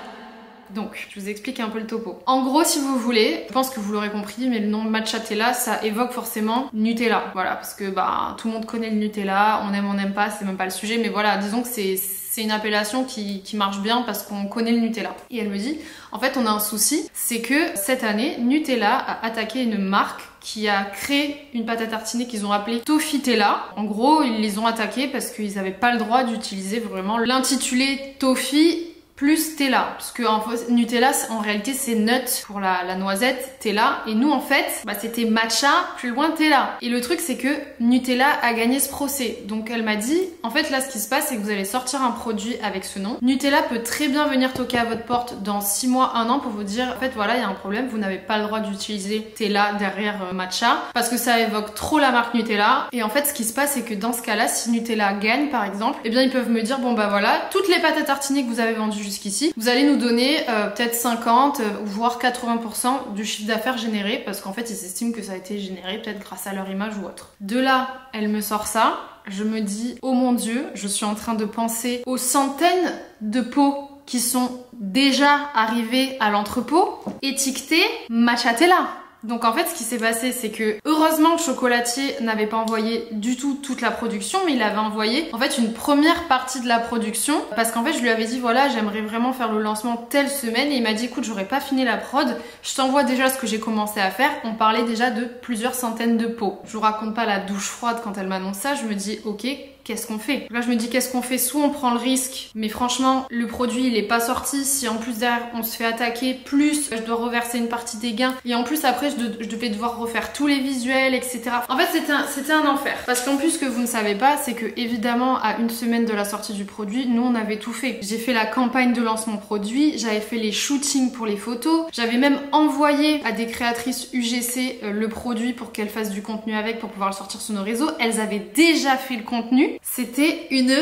Donc, je vous explique un peu le topo. En gros, si vous voulez, je pense que vous l'aurez compris, mais le nom Matchatella, ça évoque forcément Nutella. Voilà, parce que bah tout le monde connaît le Nutella, on aime pas, c'est même pas le sujet, mais voilà, disons que c'est une appellation qui marche bien parce qu'on connaît le Nutella. Et elle me dit, en fait, on a un souci, c'est que cette année, Nutella a attaqué une marque qui a créé une pâte à tartiner qu'ils ont appelée Toffitella. En gros, ils les ont attaqués parce qu'ils n'avaient pas le droit d'utiliser vraiment l'intitulé Toffee plus Tella, parce que en fait, Nutella en réalité c'est nut pour la noisette, Tella, et nous en fait bah, c'était matcha plus loin Tella. Et le truc c'est que Nutella a gagné ce procès, donc elle m'a dit en fait là ce qui se passe c'est que vous allez sortir un produit avec ce nom. Nutella peut très bien venir toquer à votre porte dans 6 mois, 1 an pour vous dire en fait voilà il y a un problème, vous n'avez pas le droit d'utiliser Tella derrière matcha parce que ça évoque trop la marque Nutella. Et en fait ce qui se passe c'est que dans ce cas là si Nutella gagne par exemple, eh bien ils peuvent me dire bon bah voilà toutes les pâtes à tartiner que vous avez vendues jusqu'ici, vous allez nous donner peut-être 50 voire 80% du chiffre d'affaires généré parce qu'en fait ils estiment que ça a été généré peut-être grâce à leur image ou autre. De là, elle me sort ça, je me dis oh mon dieu, je suis en train de penser aux centaines de pots qui sont déjà arrivés à l'entrepôt étiquetés Matcha Tella. Donc en fait ce qui s'est passé c'est que heureusement le chocolatier n'avait pas envoyé du tout toute la production, mais il avait envoyé en fait une première partie de la production parce qu'en fait je lui avais dit voilà j'aimerais vraiment faire le lancement telle semaine et il m'a dit écoute j'aurais pas fini la prod, je t'envoie déjà ce que j'ai commencé à faire. On parlait déjà de plusieurs centaines de pots. Je vous raconte pas la douche froide quand elle m'annonce ça, je me dis ok qu'est-ce qu'on fait? Là je me dis qu'est-ce qu'on fait? Soit on prend le risque, mais franchement le produit il est pas sorti, si en plus derrière on se fait attaquer, plus je dois reverser une partie des gains et en plus après je devais devoir refaire tous les visuels etc. En fait c'était un enfer parce qu'en plus ce que vous ne savez pas c'est que évidemment à 1 semaine de la sortie du produit nous on avait tout fait. J'ai fait la campagne de lancement produit, j'avais fait les shootings pour les photos, j'avais même envoyé à des créatrices UGC le produit pour qu'elles fassent du contenu avec pour pouvoir le sortir sur nos réseaux. Elles avaient déjà fait le contenu. C'était une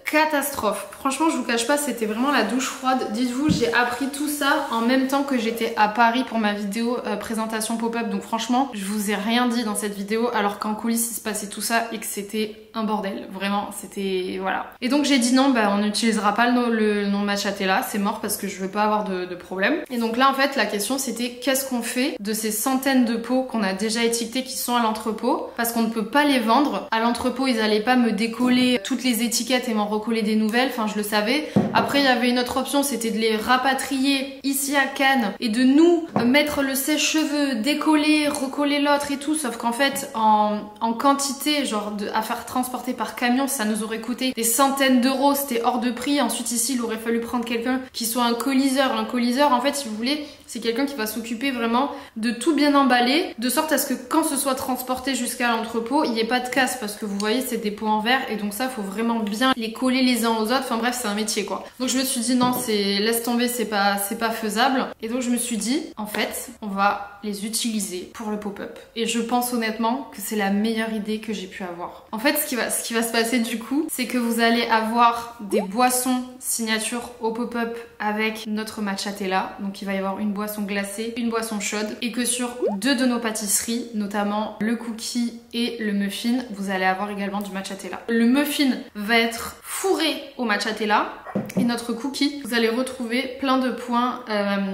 catastrophe. Franchement, je vous cache pas, c'était vraiment la douche froide. Dites-vous, j'ai appris tout ça en même temps que j'étais à Paris pour ma vidéo présentation pop-up. Donc franchement, je vous ai rien dit dans cette vidéo alors qu'en coulisses il se passait tout ça et que c'était un bordel. Vraiment, c'était... voilà. Et donc j'ai dit non, bah on n'utilisera pas le nom Matcha Tella, c'est mort parce que je veux pas avoir de problème. Et donc là en fait la question c'était qu'est-ce qu'on fait de ces centaines de pots qu'on a déjà étiquetés qui sont à l'entrepôt parce qu'on ne peut pas les vendre. À l'entrepôt ils allaient pas me décoller toutes les étiquettes et m'en recoller des nouvelles, enfin je le savais. Après il y avait une autre option, c'était de les rapatrier ici à Cannes et de nous mettre le sèche-cheveux, décoller, recoller l'autre et tout, sauf qu'en fait en quantité, genre à faire transporter par camion, ça nous aurait coûté des centaines d'euros, c'était hors de prix. Ensuite ici il aurait fallu prendre quelqu'un qui soit un coliseur. Un coliseur en fait si vous voulez c'est quelqu'un qui va s'occuper vraiment de tout bien emballer, de sorte à ce que quand ce soit transporté jusqu'à l'entrepôt, il n'y ait pas de casse parce que vous voyez c'est des pots en verre et donc ça faut vraiment bien les coller les uns aux autres, enfin bref c'est un métier quoi. Donc je me suis dit non laisse tomber, c'est pas faisable et donc je me suis dit en fait on va les utiliser pour le pop-up et je pense honnêtement que c'est la meilleure idée que j'ai pu avoir. En fait ce qui va se passer du coup c'est que vous allez avoir des boissons signature au pop-up avec notre Matcha Tella, donc il va y avoir une boisson glacée, une boisson chaude et que sur 2 de nos pâtisseries, notamment le cookie et le muffin, vous allez avoir également du Matcha Tella. Le muffin va être fourré au Matcha Tella et notre cookie, vous allez retrouver plein de points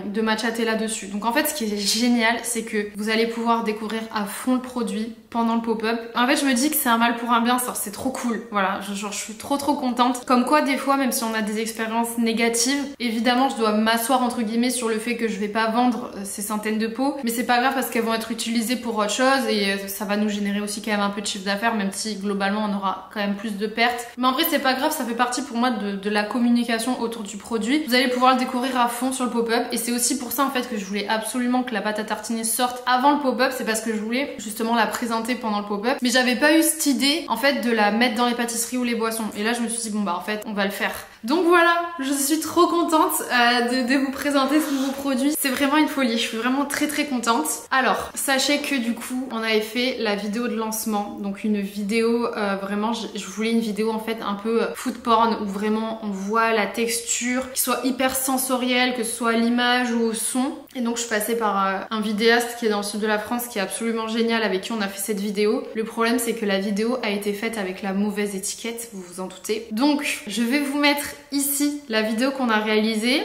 de Matcha Tella dessus. Donc en fait ce qui est génial c'est que vous allez pouvoir découvrir à fond le produit pendant le pop-up. En fait je me dis que c'est un mal pour un bien, c'est trop cool. Voilà, genre je suis trop contente. Comme quoi des fois même si on a des expériences négatives, évidemment je dois m'asseoir entre guillemets sur le fait que je vais pas vendre ces centaines de pots, mais c'est pas grave parce qu'elles vont être utilisées pour autre chose et ça va nous générer aussi quand même un peu de chiffre d'affaires, même si globalement on aura quand même plus de pertes. Mais en vrai c'est pas grave, ça fait partie pour moi de la communication autour du produit. Vous allez pouvoir le découvrir à fond sur le pop-up et c'est aussi pour ça en fait que je voulais absolument que la pâte à tartiner sorte avant le pop-up, c'est parce que je voulais justement la présenter pendant le pop-up, mais j'avais pas eu cette idée en fait de la mettre dans les pâtisseries ou les boissons et là je me suis dit bon bah en fait on va le faire. Donc voilà, je suis trop contente de vous présenter ce nouveau produit. C'est vraiment une folie, je suis vraiment très contente. Alors, sachez que du coup, on avait fait la vidéo de lancement. Donc une vidéo, vraiment, je voulais une vidéo en fait un peu food porn où vraiment on voit la texture qui soit hyper sensorielle, que ce soit à l'image ou au son. Et donc je suis passée par un vidéaste qui est dans le sud de la France qui est absolument génial, avec qui on a fait cette vidéo. Le problème c'est que la vidéo a été faite avec la mauvaise étiquette, vous vous en doutez. Donc je vais vous mettre ici la vidéo qu'on a réalisée.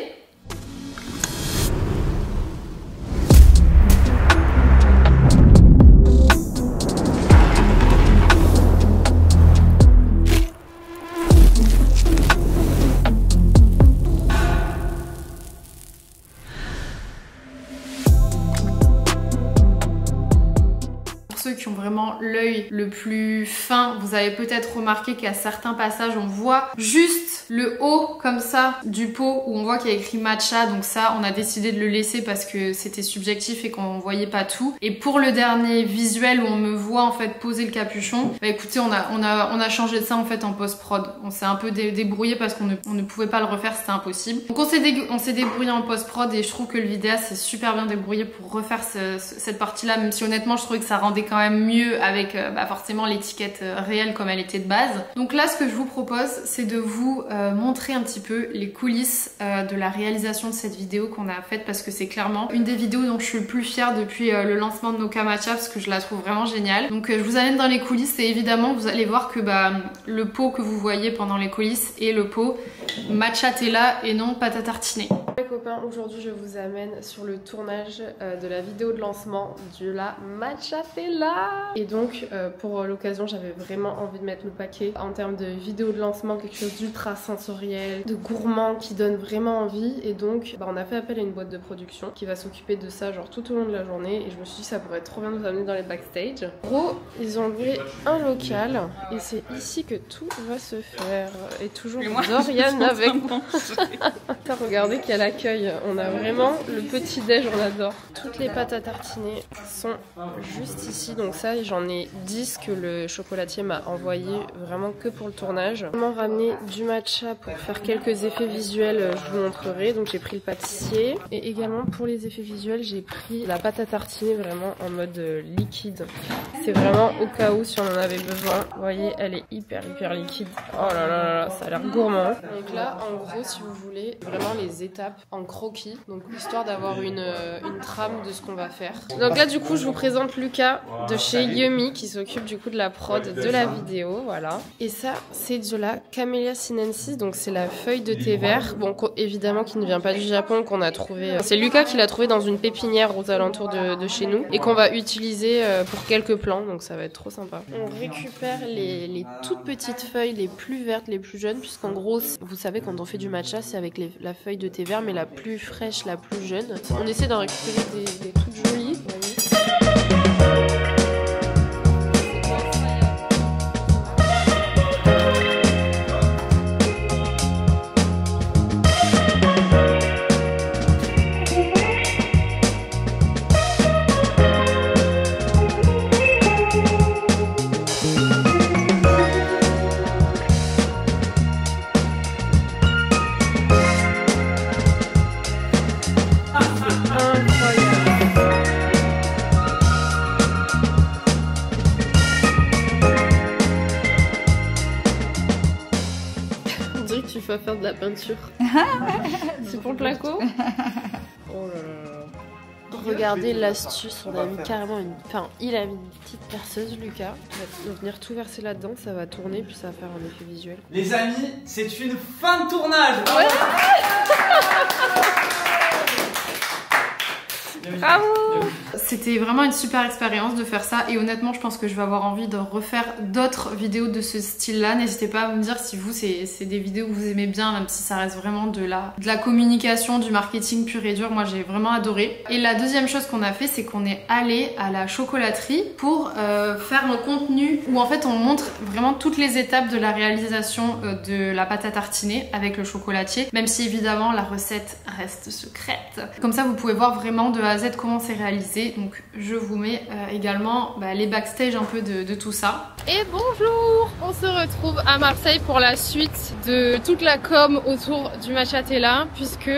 qui ont vraiment l'œil le plus fin, vous avez peut-être remarqué qu'à certains passages on voit juste le haut comme ça du pot où on voit qu'il y a écrit matcha, donc ça on a décidé de le laisser parce que c'était subjectif et qu'on voyait pas tout. Et pour le dernier visuel où on me voit en fait poser le capuchon, bah écoutez, on a changé de ça en fait en post-prod. On s'est un peu débrouillé parce qu'on ne pouvait pas le refaire, c'était impossible. Donc on s'est débrouillé en post-prod et je trouve que le vidéaste s'est super bien débrouillé pour refaire cette partie-là, même si honnêtement je trouvais que ça rendait quand même mieux avec forcément l'étiquette réelle comme elle était de base. Donc là ce que je vous propose c'est de vous montrer un petit peu les coulisses de la réalisation de cette vidéo qu'on a faite, parce que c'est clairement une des vidéos dont je suis le plus fière depuis le lancement de Noka Matcha, parce que je la trouve vraiment géniale. Donc je vous amène dans les coulisses et évidemment vous allez voir que le pot que vous voyez pendant les coulisses est le pot matchatella et non pâte à tartiner. Les copains, aujourd'hui je vous amène sur le tournage de la vidéo de lancement de la matchatella. Et donc pour l'occasion j'avais vraiment envie de mettre le paquet en termes de vidéo de lancement, quelque chose d'ultra sensoriel, de gourmand qui donne vraiment envie. Et donc on a fait appel à une boîte de production qui va s'occuper de ça genre tout au long de la journée, et je me suis dit ça pourrait être trop bien de nous amener dans les backstage. En gros ils ont loué un local et c'est ici que tout va se faire. Et toujours Dorian avec moi. Regardez qu'il y a l'accueil, on a vraiment le petit déj, on adore. Toutes les pâtes à tartiner sont juste ici, donc ça j'en ai 10 que le chocolatier m'a envoyé vraiment que pour le tournage. J'ai vraiment ramené du matcha pour faire quelques effets visuels, je vous montrerai. Donc j'ai pris le pâtissier et également pour les effets visuels j'ai pris la pâte à tartiner vraiment en mode liquide. C'est vraiment au cas où si on en avait besoin. Vous voyez elle est hyper liquide. Oh là là là, ça a l'air gourmand. Donc là en gros si vous voulez vraiment les étapes en croquis, donc histoire d'avoir une trame de ce qu'on va faire. Donc là du coup je vous présente Lucas de chez Yummy qui s'occupe du coup de la prod de la vidéo, voilà. Et ça c'est de la Camellia sinensis, donc c'est la feuille de thé vert, bon évidemment qui ne vient pas du Japon, qu'on a trouvé, c'est Lucas qui l'a trouvé dans une pépinière aux alentours de chez nous et qu'on va utiliser pour quelques plants, donc ça va être trop sympa. On récupère les toutes petites feuilles les plus vertes, les plus jeunes, puisqu'en gros vous savez quand on fait du matcha c'est avec la feuille de thé vert mais la plus fraîche, la plus jeune. On essaie d'en récupérer des toutes jolies, vous voyez. Tu vas faire de la peinture. C'est pour le placo. Oh là là. Regardez l'astuce, on a mis carrément il a mis une petite perceuse, Lucas. Il va venir tout verser là-dedans, ça va tourner puis ça va faire un effet visuel. Les amis, c'est une fin de tournage. Ouais. Bravo. C'était vraiment une super expérience de faire ça et honnêtement je pense que je vais avoir envie de refaire d'autres vidéos de ce style là. N'hésitez pas à me dire si vous c'est des vidéos que vous aimez bien, même si ça reste vraiment de la communication, du marketing pur et dur. Moi j'ai vraiment adoré. Et la deuxième chose qu'on a fait c'est qu'on est allé à la chocolaterie pour faire un contenu où en fait on montre vraiment toutes les étapes de la réalisation de la pâte à tartiner avec le chocolatier, même si évidemment la recette reste secrète. Comme ça vous pouvez voir vraiment de A à Z comment c'est réalisé. Donc je vous mets également les backstage un peu de tout ça. Et bonjour, on se retrouve à Marseille pour la suite de toute la com autour du matchatella, puisque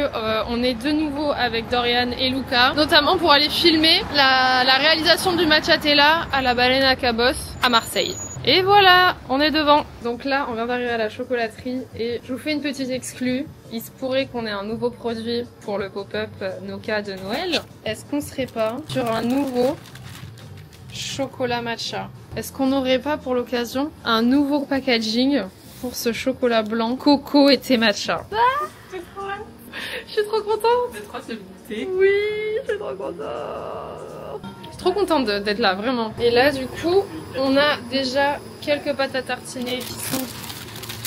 on est de nouveau avec Dorian et Lucas, notamment pour aller filmer la réalisation du matchatella à la Baleine à Cabosse à Marseille. Et voilà, on est devant. Donc là, on vient d'arriver à la chocolaterie et je vous fais une petite exclue. Il se pourrait qu'on ait un nouveau produit pour le pop-up Noka de Noël. Est-ce qu'on serait pas sur un nouveau chocolat matcha? Est-ce qu'on n'aurait pas pour l'occasion un nouveau packaging pour ce chocolat blanc coco et thé matcha? Je suis trop contente. Vous êtes trop goûter. Oui, je suis trop contente. Je suis trop contente d'être là, vraiment. Et là, du coup, on a déjà quelques pâtes à tartiner qui sont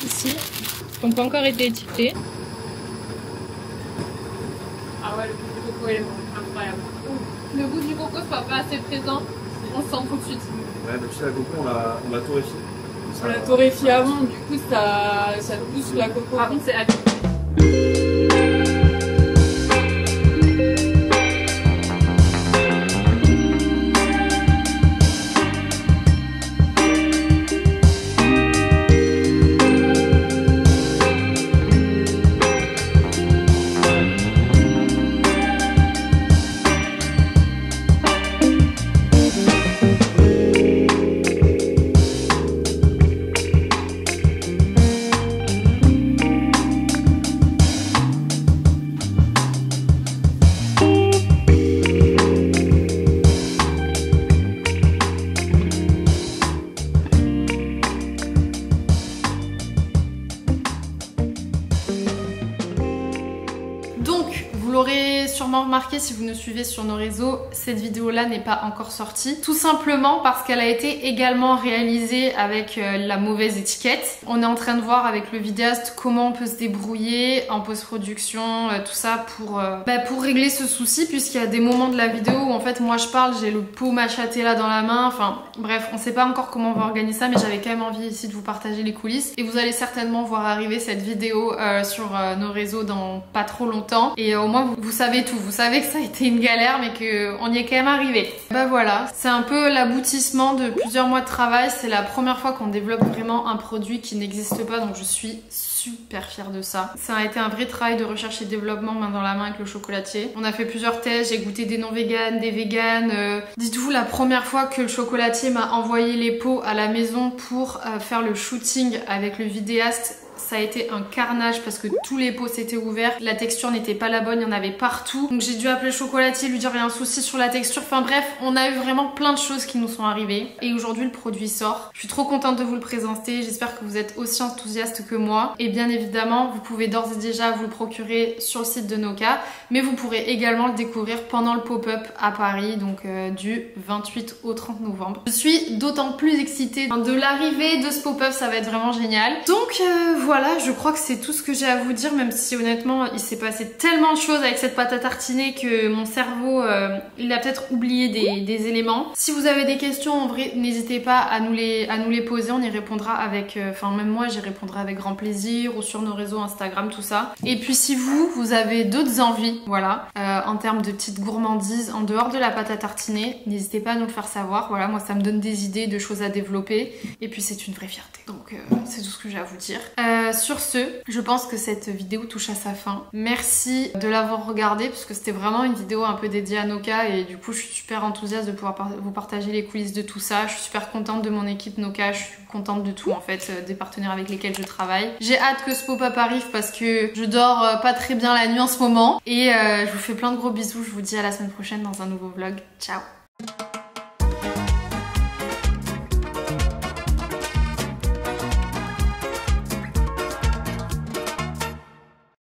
ici, qui n'ont pas encore été étiquetées. Ah ouais, le goût du coco est incroyable. Le goût du coco soit pas assez présent, on sent tout de suite. Ouais, bah tu sais, la coco, on l'a torréfiée. On l'a torréfiée avant, du coup ça pousse la coco. Par contre, c'est à sûrement remarqué si vous nous suivez sur nos réseaux, cette vidéo là n'est pas encore sortie, tout simplement parce qu'elle a été également réalisée avec la mauvaise étiquette. On est en train de voir avec le vidéaste comment on peut se débrouiller en post-production, tout ça pour régler ce souci, puisqu'il y a des moments de la vidéo où en fait moi je parle, j'ai le pot Machatella dans la main, enfin bref, on sait pas encore comment on va organiser ça, mais j'avais quand même envie ici de vous partager les coulisses et vous allez certainement voir arriver cette vidéo sur nos réseaux dans pas trop longtemps, et au moins vous savez tout, vous savez que ça a été une galère mais qu'on y est quand même arrivé. Bah voilà, c'est un peu l'aboutissement de plusieurs mois de travail, c'est la première fois qu'on développe vraiment un produit qui n'existe pas, donc je suis super fière de ça. Ça a été un vrai travail de recherche et développement main dans la main avec le chocolatier. On a fait plusieurs tests, j'ai goûté des non véganes, des véganes. Dites-vous, la première fois que le chocolatier m'a envoyé les pots à la maison pour faire le shooting avec le vidéaste, ça a été un carnage parce que tous les pots s'étaient ouverts, la texture n'était pas la bonne, il y en avait partout. Donc j'ai dû appeler le chocolatier, lui dire il y a un souci sur la texture. Enfin bref, on a eu vraiment plein de choses qui nous sont arrivées. Et aujourd'hui le produit sort. Je suis trop contente de vous le présenter, j'espère que vous êtes aussi enthousiaste que moi. Et bien évidemment, vous pouvez d'ores et déjà vous le procurer sur le site de Noka, mais vous pourrez également le découvrir pendant le pop-up à Paris, donc du 28 au 30 novembre. Je suis d'autant plus excitée de l'arrivée de ce pop-up, ça va être vraiment génial. Donc voilà, je crois que c'est tout ce que j'ai à vous dire, même si honnêtement il s'est passé tellement de choses avec cette pâte à tartiner que mon cerveau il a peut-être oublié des éléments. Si vous avez des questions, en vrai n'hésitez pas à nous les poser, on y répondra avec, enfin même moi j'y répondrai avec grand plaisir, ou sur nos réseaux Instagram, tout ça. Et puis si vous avez d'autres envies, voilà, en termes de petites gourmandises en dehors de la pâte à tartiner, n'hésitez pas à nous le faire savoir. Voilà, moi ça me donne des idées de choses à développer, et puis c'est une vraie fierté. Donc c'est tout ce que j'ai à vous dire. Sur ce, je pense que cette vidéo touche à sa fin. Merci de l'avoir regardée, parce que c'était vraiment une vidéo un peu dédiée à Noka, et du coup je suis super enthousiaste de pouvoir vous partager les coulisses de tout ça. Je suis super contente de mon équipe Noka, je suis contente de tout en fait, des partenaires avec lesquels je travaille. J'ai hâte que ce pop-up arrive parce que je dors pas très bien la nuit en ce moment, et je vous fais plein de gros bisous, je vous dis à la semaine prochaine dans un nouveau vlog. Ciao.